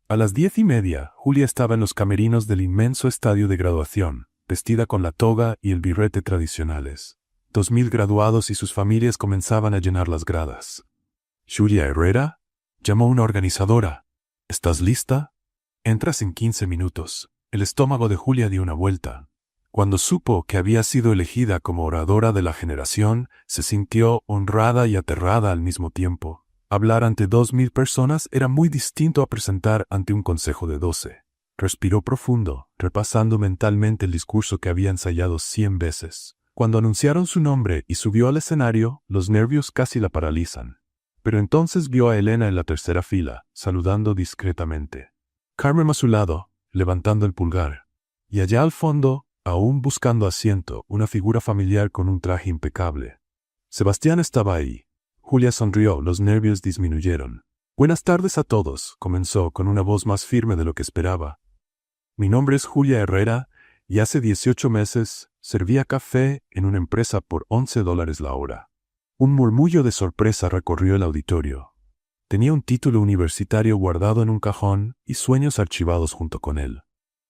A las 10:30, Julia estaba en los camerinos del inmenso estadio de graduación, vestida con la toga y el birrete tradicionales. 2000 graduados y sus familias comenzaban a llenar las gradas. ¿Julia Herrera? Llamó una organizadora. ¿Estás lista? Entras en 15 minutos. El estómago de Julia dio una vuelta. Cuando supo que había sido elegida como oradora de la generación, se sintió honrada y aterrada al mismo tiempo. Hablar ante 2000 personas era muy distinto a presentar ante un consejo de 12. Respiró profundo, repasando mentalmente el discurso que había ensayado 100 veces. Cuando anunciaron su nombre y subió al escenario, los nervios casi la paralizan. Pero entonces vio a Elena en la tercera fila, saludando discretamente. Carmen a su lado, levantando el pulgar. Y allá al fondo, aún buscando asiento, una figura familiar con un traje impecable. Sebastián estaba ahí. Julia sonrió, los nervios disminuyeron. Buenas tardes a todos, comenzó con una voz más firme de lo que esperaba. Mi nombre es Julia Herrera y hace 18 meses servía café en una empresa por $11 la hora. Un murmullo de sorpresa recorrió el auditorio. Tenía un título universitario guardado en un cajón y sueños archivados junto con él.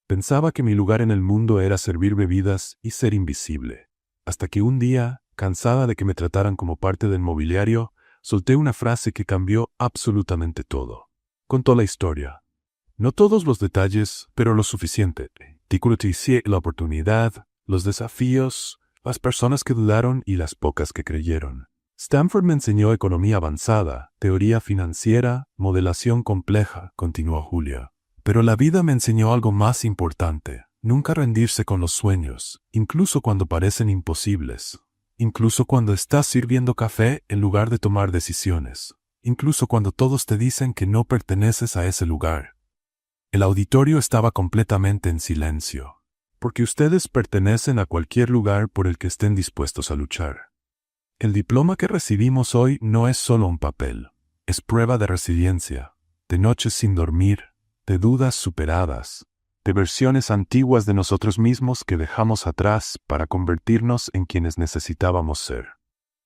Pensaba que mi lugar en el mundo era servir bebidas y ser invisible. Hasta que un día, cansada de que me trataran como parte del mobiliario, solté una frase que cambió absolutamente todo. Contó la historia. No todos los detalles, pero lo suficiente. La oportunidad, los desafíos, las personas que dudaron y las pocas que creyeron. Stanford me enseñó economía avanzada, teoría financiera, modelación compleja, continuó Julia. Pero la vida me enseñó algo más importante. Nunca rendirse con los sueños, incluso cuando parecen imposibles. Incluso cuando estás sirviendo café en lugar de tomar decisiones. Incluso cuando todos te dicen que no perteneces a ese lugar. El auditorio estaba completamente en silencio. Porque ustedes pertenecen a cualquier lugar por el que estén dispuestos a luchar. El diploma que recibimos hoy no es solo un papel. Es prueba de resiliencia, de noches sin dormir, de dudas superadas, de versiones antiguas de nosotros mismos que dejamos atrás para convertirnos en quienes necesitábamos ser.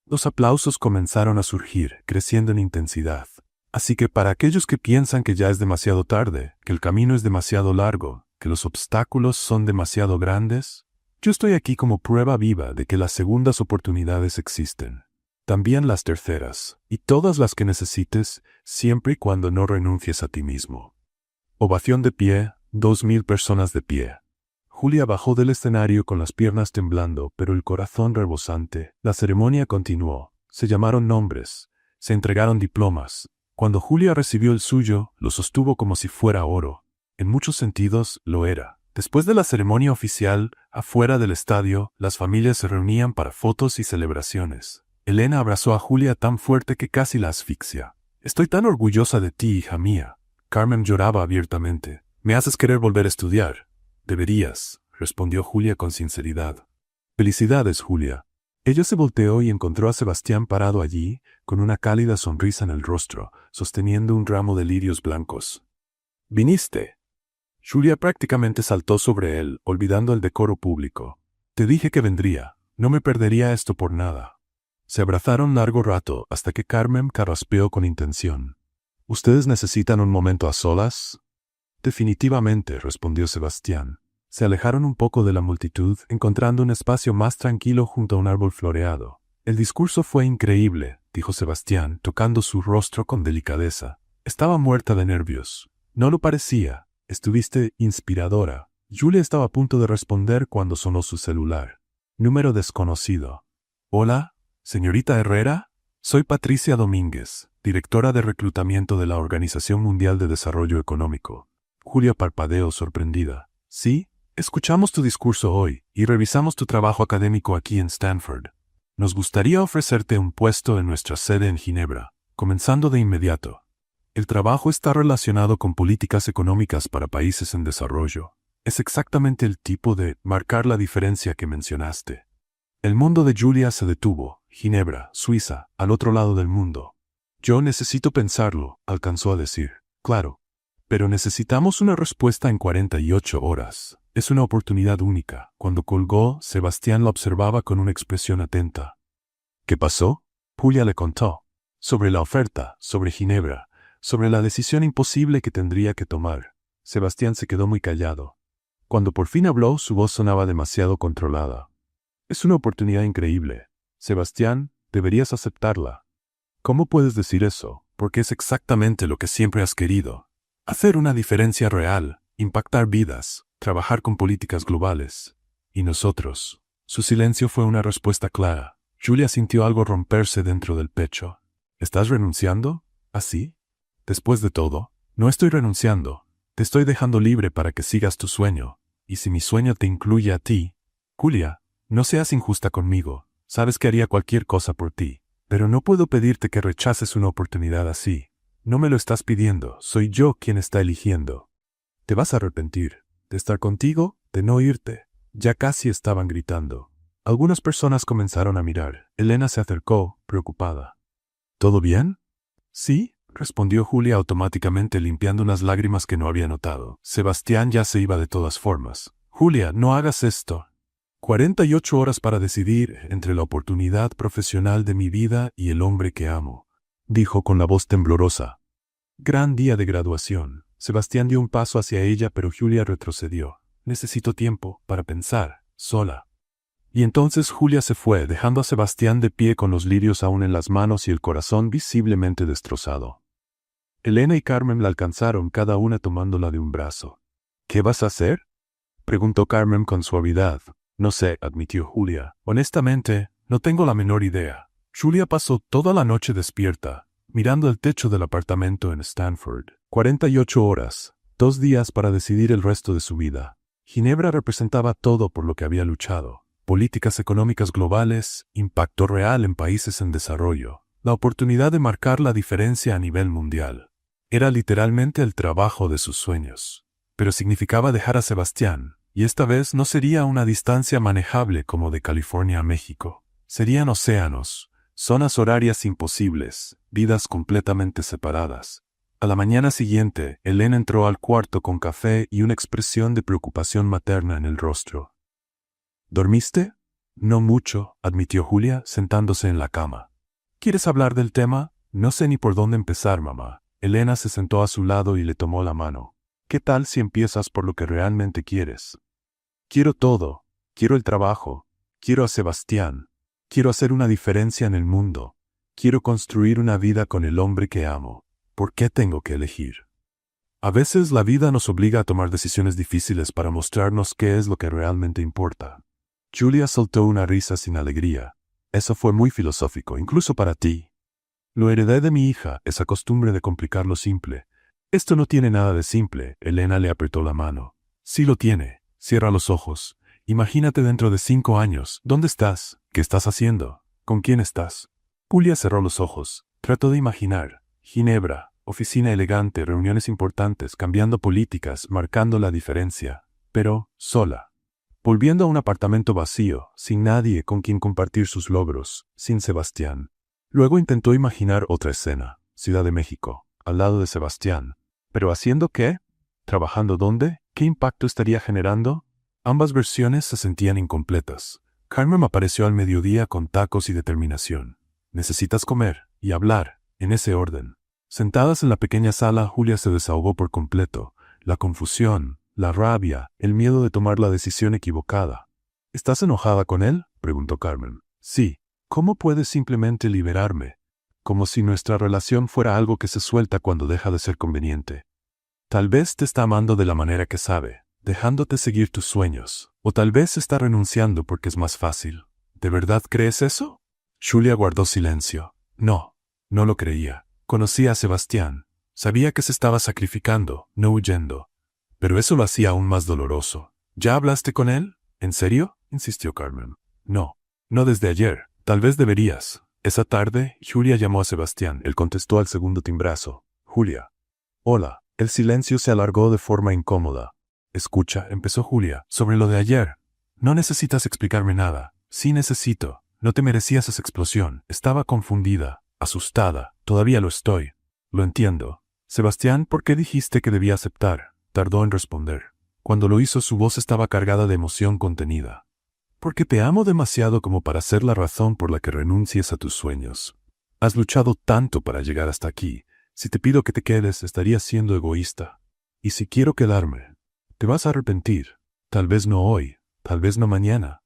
Los aplausos comenzaron a surgir, creciendo en intensidad. Así que para aquellos que piensan que ya es demasiado tarde, que el camino es demasiado largo, que los obstáculos son demasiado grandes, yo estoy aquí como prueba viva de que las segundas oportunidades existen. También las terceras, y todas las que necesites, siempre y cuando no renuncies a ti mismo. Ovación de pie, 2000 personas de pie. Julia bajó del escenario con las piernas temblando, pero el corazón rebosante. La ceremonia continuó. Se llamaron nombres. Se entregaron diplomas. Cuando Julia recibió el suyo, lo sostuvo como si fuera oro. En muchos sentidos, lo era. Después de la ceremonia oficial, afuera del estadio, las familias se reunían para fotos y celebraciones. Elena abrazó a Julia tan fuerte que casi la asfixia. Estoy tan orgullosa de ti, hija mía. Carmen lloraba abiertamente. Me haces querer volver a estudiar. Deberías, respondió Julia con sinceridad. Felicidades, Julia. Ella se volteó y encontró a Sebastián parado allí, con una cálida sonrisa en el rostro, sosteniendo un ramo de lirios blancos. ¿Viniste? Julia prácticamente saltó sobre él, olvidando el decoro público. Te dije que vendría. No me perdería esto por nada. Se abrazaron largo rato hasta que Carmen carraspeó con intención. ¿Ustedes necesitan un momento a solas? Definitivamente, respondió Sebastián. Se alejaron un poco de la multitud, encontrando un espacio más tranquilo junto a un árbol floreado. El discurso fue increíble, dijo Sebastián, tocando su rostro con delicadeza. Estaba muerta de nervios. No lo parecía. Estuviste inspiradora. Julia estaba a punto de responder cuando sonó su celular. Número desconocido. Hola, señorita Herrera. Soy Patricia Domínguez, directora de reclutamiento de la Organización Mundial de Desarrollo Económico. Julia parpadeó sorprendida. Sí, escuchamos tu discurso hoy y revisamos tu trabajo académico aquí en Stanford. Nos gustaría ofrecerte un puesto en nuestra sede en Ginebra, comenzando de inmediato. El trabajo está relacionado con políticas económicas para países en desarrollo. Es exactamente el tipo de marcar la diferencia que mencionaste. El mundo de Julia se detuvo. Ginebra, Suiza, al otro lado del mundo. Yo necesito pensarlo, alcanzó a decir. Claro. Pero necesitamos una respuesta en 48 horas. Es una oportunidad única. Cuando colgó, Sebastián la observaba con una expresión atenta. ¿Qué pasó? Julia le contó. Sobre la oferta, sobre Ginebra, sobre la decisión imposible que tendría que tomar. Sebastián se quedó muy callado. Cuando por fin habló, su voz sonaba demasiado controlada. Es una oportunidad increíble. Sebastián, deberías aceptarla. ¿Cómo puedes decir eso? Porque es exactamente lo que siempre has querido. Hacer una diferencia real, impactar vidas, trabajar con políticas globales. Y nosotros. Su silencio fue una respuesta clara. Julia sintió algo romperse dentro del pecho. ¿Estás renunciando? ¿Así? Después de todo, no estoy renunciando. Te estoy dejando libre para que sigas tu sueño. Y si mi sueño te incluye a ti, Julia, no seas injusta conmigo. Sabes que haría cualquier cosa por ti. Pero no puedo pedirte que rechaces una oportunidad así. No me lo estás pidiendo, soy yo quien está eligiendo. Te vas a arrepentir. de estar contigo, de no irte. Ya casi estaban gritando. Algunas personas comenzaron a mirar. Elena se acercó, preocupada. ¿Todo bien? Sí, respondió Julia automáticamente limpiando unas lágrimas que no había notado. Sebastián ya se iba de todas formas. Julia, no hagas esto. 48 horas para decidir entre la oportunidad profesional de mi vida y el hombre que amo, dijo con la voz temblorosa. Gran día de graduación. Sebastián dio un paso hacia ella, pero Julia retrocedió. Necesito tiempo para pensar, sola. Y entonces Julia se fue, dejando a Sebastián de pie con los lirios aún en las manos y el corazón visiblemente destrozado. Elena y Carmen la alcanzaron, cada una tomándola de un brazo. ¿Qué vas a hacer?, preguntó Carmen con suavidad. No sé, admitió Julia. Honestamente, no tengo la menor idea. Julia pasó toda la noche despierta, mirando el techo del apartamento en Stanford. 48 horas, 2 días para decidir el resto de su vida. Ginebra representaba todo por lo que había luchado. Políticas económicas globales, impacto real en países en desarrollo, la oportunidad de marcar la diferencia a nivel mundial. Era literalmente el trabajo de sus sueños. Pero significaba dejar a Sebastián, y esta vez no sería una distancia manejable como de California a México. Serían océanos, zonas horarias imposibles, vidas completamente separadas. A la mañana siguiente, Elena entró al cuarto con café y una expresión de preocupación materna en el rostro. ¿Dormiste? No mucho, admitió Julia, sentándose en la cama. ¿Quieres hablar del tema? No sé ni por dónde empezar, mamá. Elena se sentó a su lado y le tomó la mano. ¿Qué tal si empiezas por lo que realmente quieres? Quiero todo. Quiero el trabajo. Quiero a Sebastián. Quiero hacer una diferencia en el mundo. Quiero construir una vida con el hombre que amo. ¿Por qué tengo que elegir? A veces la vida nos obliga a tomar decisiones difíciles para mostrarnos qué es lo que realmente importa. Julia soltó una risa sin alegría. Eso fue muy filosófico, incluso para ti. Lo heredé de mi hija, esa costumbre de complicar lo simple. Esto no tiene nada de simple. Elena le apretó la mano. Sí lo tiene. Cierra los ojos. Imagínate dentro de 5 años. ¿Dónde estás? ¿Qué estás haciendo? ¿Con quién estás? Julia cerró los ojos. Trató de imaginar. Ginebra, oficina elegante, reuniones importantes, cambiando políticas, marcando la diferencia. Pero, sola. Volviendo a un apartamento vacío, sin nadie con quien compartir sus logros, sin Sebastián. Luego intentó imaginar otra escena. Ciudad de México, al lado de Sebastián. ¿Pero haciendo qué? ¿Trabajando dónde? ¿Qué impacto estaría generando? Ambas versiones se sentían incompletas. Carmen apareció al mediodía con tacos y determinación. Necesitas comer y hablar, en ese orden. Sentadas en la pequeña sala, Julia se desahogó por completo. La confusión, la rabia, el miedo de tomar la decisión equivocada. ¿Estás enojada con él?, preguntó Carmen. Sí. ¿Cómo puedes simplemente liberarme? Como si nuestra relación fuera algo que se suelta cuando deja de ser conveniente. Tal vez te está amando de la manera que sabe, dejándote seguir tus sueños. O tal vez está renunciando porque es más fácil. ¿De verdad crees eso? Julia guardó silencio. No, no lo creía. Conocía a Sebastián. Sabía que se estaba sacrificando, no huyendo. Pero eso lo hacía aún más doloroso. ¿Ya hablaste con él? ¿En serio?, insistió Carmen. No, no desde ayer. Tal vez deberías. Esa tarde, Julia llamó a Sebastián. Él contestó al segundo timbrazo. Julia. Hola. El silencio se alargó de forma incómoda. Escucha, empezó Julia. Sobre lo de ayer. No necesitas explicarme nada. Sí necesito. No te merecías esa explosión. Estaba confundida, asustada. Todavía lo estoy. Lo entiendo. Sebastián, ¿por qué dijiste que debía aceptar? Tardó en responder. Cuando lo hizo, su voz estaba cargada de emoción contenida. Porque te amo demasiado como para ser la razón por la que renuncies a tus sueños. Has luchado tanto para llegar hasta aquí. Si te pido que te quedes, estarías siendo egoísta. Y si quiero quedarme, te vas a arrepentir. Tal vez no hoy, tal vez no mañana.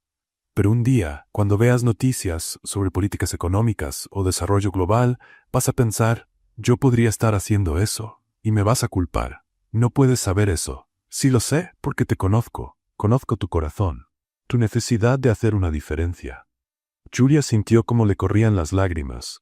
Pero un día, cuando veas noticias sobre políticas económicas o desarrollo global, vas a pensar, yo podría estar haciendo eso, y me vas a culpar. No puedes saber eso. Sí lo sé, porque te conozco. Conozco tu corazón. Tu necesidad de hacer una diferencia. Julia sintió cómo le corrían las lágrimas.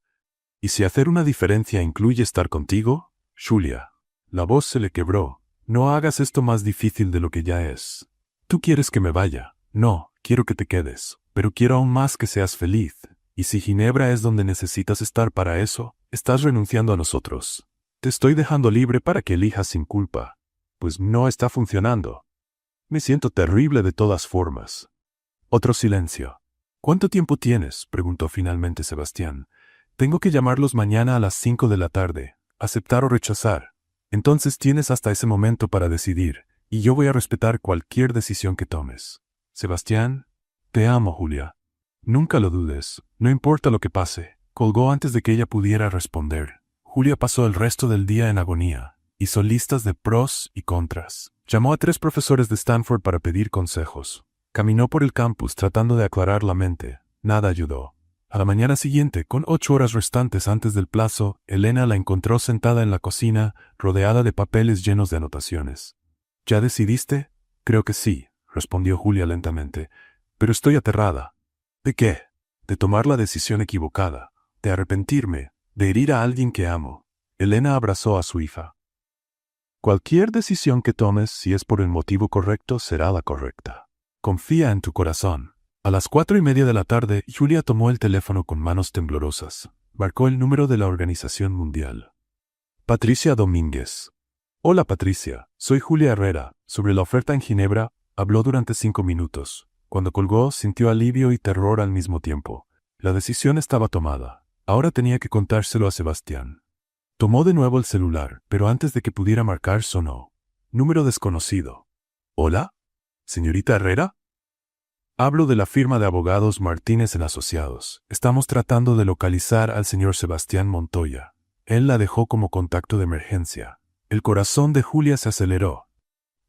¿Y si hacer una diferencia incluye estar contigo? Julia. La voz se le quebró. No hagas esto más difícil de lo que ya es. Tú quieres que me vaya. No, quiero que te quedes. Pero quiero aún más que seas feliz. Y si Ginebra es donde necesitas estar para eso, estás renunciando a nosotros. Te estoy dejando libre para que elijas sin culpa. Pues no está funcionando. Me siento terrible de todas formas. Otro silencio. ¿Cuánto tiempo tienes?, preguntó finalmente Sebastián. Tengo que llamarlos mañana a las 5 de la tarde. Aceptar o rechazar. Entonces tienes hasta ese momento para decidir, y yo voy a respetar cualquier decisión que tomes. Sebastián, te amo, Julia. Nunca lo dudes, no importa lo que pase. Colgó antes de que ella pudiera responder. Julia pasó el resto del día en agonía. Hizo listas de pros y contras. Llamó a 3 profesores de Stanford para pedir consejos. Caminó por el campus tratando de aclarar la mente. Nada ayudó. A la mañana siguiente, con 8 horas restantes antes del plazo, Elena la encontró sentada en la cocina, rodeada de papeles llenos de anotaciones. ¿Ya decidiste? Creo que sí, respondió Julia lentamente. Pero estoy aterrada. ¿De qué? De tomar la decisión equivocada, de arrepentirme, de herir a alguien que amo. Elena abrazó a su hija. Cualquier decisión que tomes, si es por el motivo correcto, será la correcta. Confía en tu corazón. A las 4:30 de la tarde, Julia tomó el teléfono con manos temblorosas. Marcó el número de la Organización Mundial. Patricia Domínguez. Hola Patricia, soy Julia Herrera. Sobre la oferta en Ginebra, habló durante 5 minutos. Cuando colgó, sintió alivio y terror al mismo tiempo. La decisión estaba tomada. Ahora tenía que contárselo a Sebastián. Tomó de nuevo el celular, pero antes de que pudiera marcar sonó. Número desconocido. ¿Hola? ¿Señorita Herrera? Hablo de la firma de abogados Martínez & Asociados. Estamos tratando de localizar al señor Sebastián Montoya. Él la dejó como contacto de emergencia. El corazón de Julia se aceleró.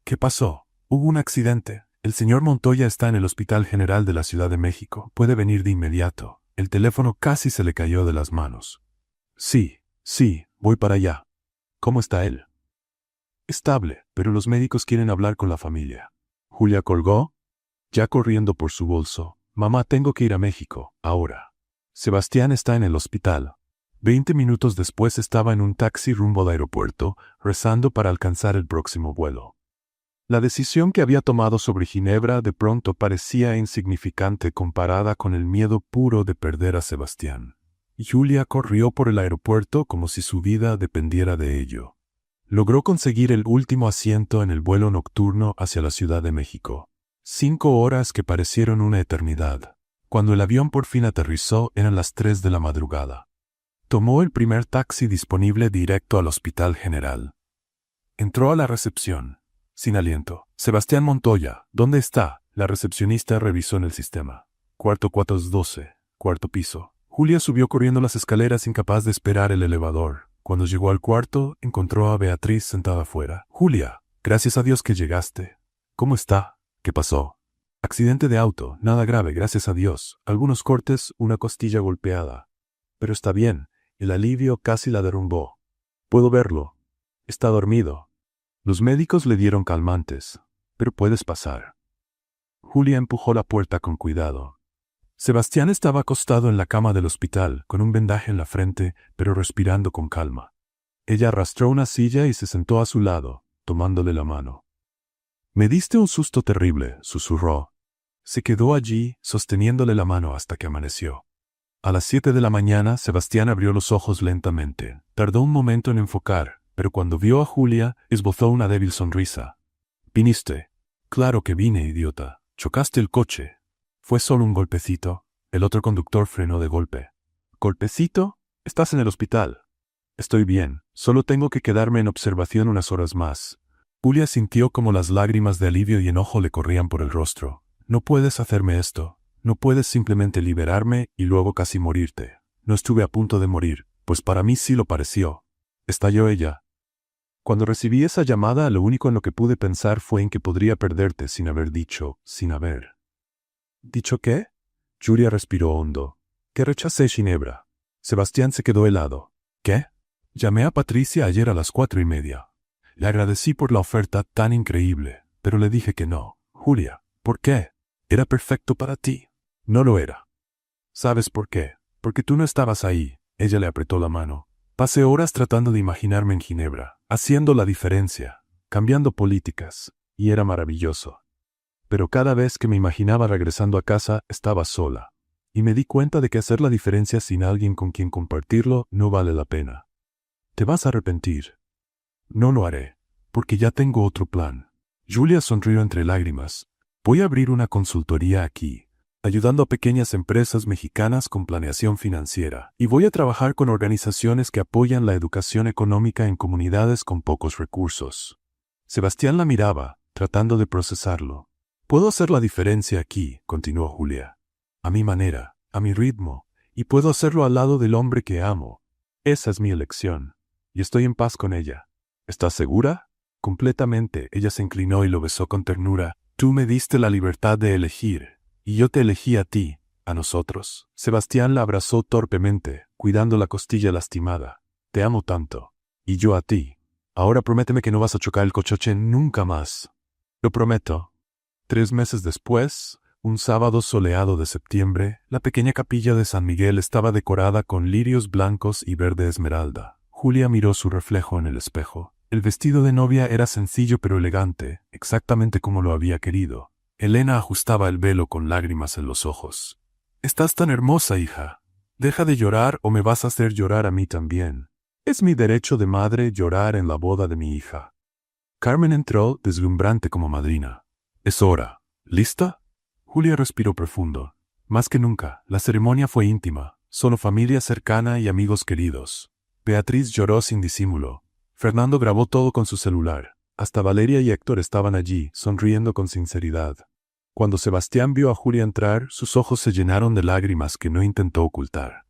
¿Qué pasó? Hubo un accidente. El señor Montoya está en el Hospital General de la Ciudad de México. Puede venir de inmediato. El teléfono casi se le cayó de las manos. Sí, voy para allá. ¿Cómo está él? Estable, pero los médicos quieren hablar con la familia. Julia colgó, ya corriendo por su bolso. Mamá, tengo que ir a México, ahora. Sebastián está en el hospital. 20 minutos después estaba en un taxi rumbo al aeropuerto, rezando para alcanzar el próximo vuelo. La decisión que había tomado sobre Ginebra de pronto parecía insignificante comparada con el miedo puro de perder a Sebastián. Julia corrió por el aeropuerto como si su vida dependiera de ello. Logró conseguir el último asiento en el vuelo nocturno hacia la Ciudad de México. 5 horas que parecieron una eternidad. Cuando el avión por fin aterrizó, eran las 3 de la madrugada. Tomó el primer taxi disponible directo al Hospital General. Entró a la recepción, sin aliento. Sebastián Montoya, ¿dónde está? La recepcionista revisó en el sistema. Cuarto 412, cuarto piso. Julia subió corriendo las escaleras incapaz de esperar el elevador. Cuando llegó al cuarto, encontró a Beatriz sentada afuera. Julia, gracias a Dios que llegaste. ¿Cómo está? ¿Qué pasó? Accidente de auto, nada grave, gracias a Dios. Algunos cortes, una costilla golpeada. Pero está bien, el alivio casi la derrumbó. Puedo verlo. Está dormido. Los médicos le dieron calmantes, pero puedes pasar. Julia empujó la puerta con cuidado. Sebastián estaba acostado en la cama del hospital, con un vendaje en la frente, pero respirando con calma. Ella arrastró una silla y se sentó a su lado, tomándole la mano. Me diste un susto terrible, susurró. Se quedó allí, sosteniéndole la mano hasta que amaneció. A las 7 de la mañana, Sebastián abrió los ojos lentamente. Tardó un momento en enfocar, pero cuando vio a Julia, esbozó una débil sonrisa. ¿Viniste? Claro que vine, idiota. Chocaste el coche. Fue solo un golpecito. El otro conductor frenó de golpe. ¿Golpecito? Estás en el hospital. Estoy bien, solo tengo que quedarme en observación unas horas más. Julia sintió como las lágrimas de alivio y enojo le corrían por el rostro. No puedes hacerme esto. No puedes simplemente liberarme y luego casi morirte. No estuve a punto de morir, pues para mí sí lo pareció. Estalló ella. Cuando recibí esa llamada, lo único en lo que pude pensar fue en que podría perderte sin haber dicho, sin haber. ¿Dicho qué? Julia respiró hondo. Que rechacé Ginebra. Sebastián se quedó helado. ¿Qué? Llamé a Patricia ayer a las 4:30. Le agradecí por la oferta tan increíble, pero le dije que no. Julia, ¿por qué? Era perfecto para ti. No lo era. ¿Sabes por qué? Porque tú no estabas ahí. Ella le apretó la mano. Pasé horas tratando de imaginarme en Ginebra, haciendo la diferencia, cambiando políticas, y era maravilloso. Pero cada vez que me imaginaba regresando a casa, estaba sola. Y me di cuenta de que hacer la diferencia sin alguien con quien compartirlo no vale la pena. Te vas a arrepentir. No lo haré, porque ya tengo otro plan. Julia sonrió entre lágrimas. Voy a abrir una consultoría aquí, ayudando a pequeñas empresas mexicanas con planeación financiera, y voy a trabajar con organizaciones que apoyan la educación económica en comunidades con pocos recursos. Sebastián la miraba, tratando de procesarlo. Puedo hacer la diferencia aquí, continuó Julia. A mi manera, a mi ritmo, y puedo hacerlo al lado del hombre que amo. Esa es mi elección, y estoy en paz con ella. ¿Estás segura? Completamente. Ella se inclinó y lo besó con ternura. Tú me diste la libertad de elegir, y yo te elegí a ti, a nosotros. Sebastián la abrazó torpemente, cuidando la costilla lastimada. Te amo tanto. Y yo a ti. Ahora prométeme que no vas a chocar el coche nunca más. Lo prometo. 3 meses después, un sábado soleado de septiembre, la pequeña capilla de San Miguel estaba decorada con lirios blancos y verde esmeralda. Julia miró su reflejo en el espejo. El vestido de novia era sencillo pero elegante, exactamente como lo había querido. Elena ajustaba el velo con lágrimas en los ojos. «Estás tan hermosa, hija. Deja de llorar o me vas a hacer llorar a mí también. Es mi derecho de madre llorar en la boda de mi hija». Carmen entró, deslumbrante como madrina. «Es hora. ¿Lista?» Julia respiró profundo. Más que nunca, la ceremonia fue íntima, solo familia cercana y amigos queridos. Beatriz lloró sin disimulo. Fernando grabó todo con su celular. Hasta Valeria y Héctor estaban allí, sonriendo con sinceridad. Cuando Sebastián vio a Julia entrar, sus ojos se llenaron de lágrimas que no intentó ocultar.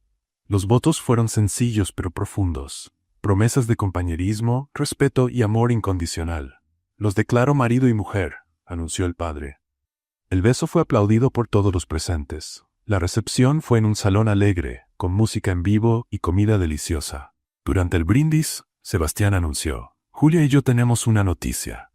Los votos fueron sencillos pero profundos. Promesas de compañerismo, respeto y amor incondicional. «Los declaro marido y mujer», anunció el padre. El beso fue aplaudido por todos los presentes. La recepción fue en un salón alegre, con música en vivo y comida deliciosa. Durante el brindis, Sebastián anunció: «Julia y yo tenemos una noticia.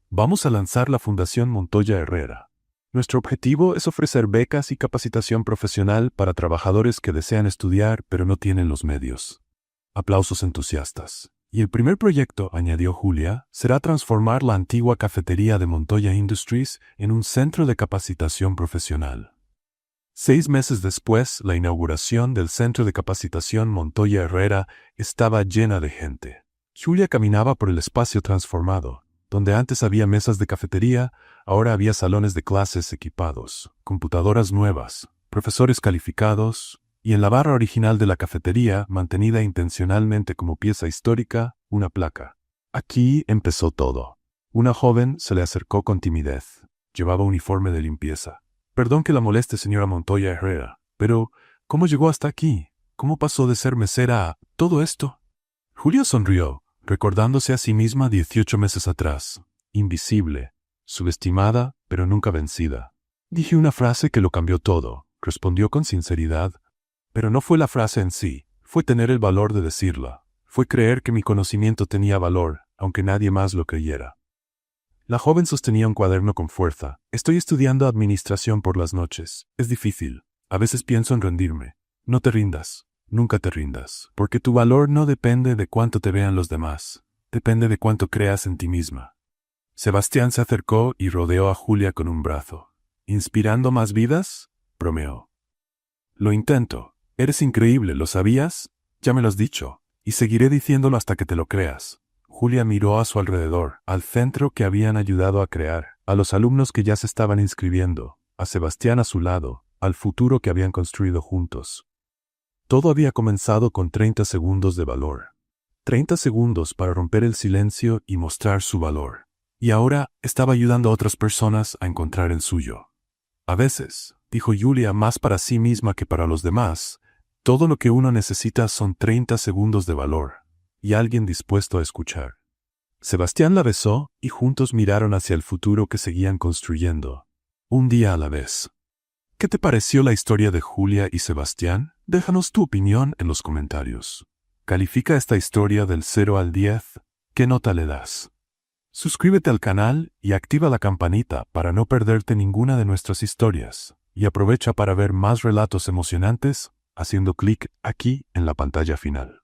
Vamos a lanzar la Fundación Montoya Herrera. Nuestro objetivo es ofrecer becas y capacitación profesional para trabajadores que desean estudiar pero no tienen los medios». Aplausos entusiastas. «Y el primer proyecto», añadió Julia, «será transformar la antigua cafetería de Montoya Industries en un centro de capacitación profesional». 6 meses después, la inauguración del Centro de Capacitación Montoya Herrera estaba llena de gente. Julia caminaba por el espacio transformado. Donde antes había mesas de cafetería, ahora había salones de clases equipados, computadoras nuevas, profesores calificados, y en la barra original de la cafetería, mantenida intencionalmente como pieza histórica, una placa. Aquí empezó todo. Una joven se le acercó con timidez. Llevaba uniforme de limpieza. «Perdón que la moleste, señora Montoya Herrera, pero ¿cómo llegó hasta aquí? ¿Cómo pasó de ser mesera a todo esto?» Julia sonrió, recordándose a sí misma 18 meses atrás, invisible, subestimada, pero nunca vencida. «Dije una frase que lo cambió todo», respondió con sinceridad. «Pero no fue la frase en sí, fue tener el valor de decirla. Fue creer que mi conocimiento tenía valor, aunque nadie más lo creyera». La joven sostenía un cuaderno con fuerza. «Estoy estudiando administración por las noches. Es difícil. A veces pienso en rendirme. No te rindas. Nunca te rindas. Porque tu valor no depende de cuánto te vean los demás. Depende de cuánto creas en ti misma». Sebastián se acercó y rodeó a Julia con un brazo. «¿Inspirando más vidas?», bromeó. «Lo intento. Eres increíble, ¿lo sabías? Ya me lo has dicho. Y seguiré diciéndolo hasta que te lo creas». Julia miró a su alrededor, al centro que habían ayudado a crear, a los alumnos que ya se estaban inscribiendo, a Sebastián a su lado, al futuro que habían construido juntos. Todo había comenzado con 30 segundos de valor. 30 segundos para romper el silencio y mostrar su valor. Y ahora estaba ayudando a otras personas a encontrar el suyo. «A veces», dijo Julia más para sí misma que para los demás, «todo lo que uno necesita son 30 segundos de valor. Y alguien dispuesto a escuchar». Sebastián la besó y juntos miraron hacia el futuro que seguían construyendo, un día a la vez. ¿Qué te pareció la historia de Julia y Sebastián? Déjanos tu opinión en los comentarios. Califica esta historia del 0 al 10. ¿Qué nota le das? Suscríbete al canal y activa la campanita para no perderte ninguna de nuestras historias. Y aprovecha para ver más relatos emocionantes haciendo clic aquí en la pantalla final.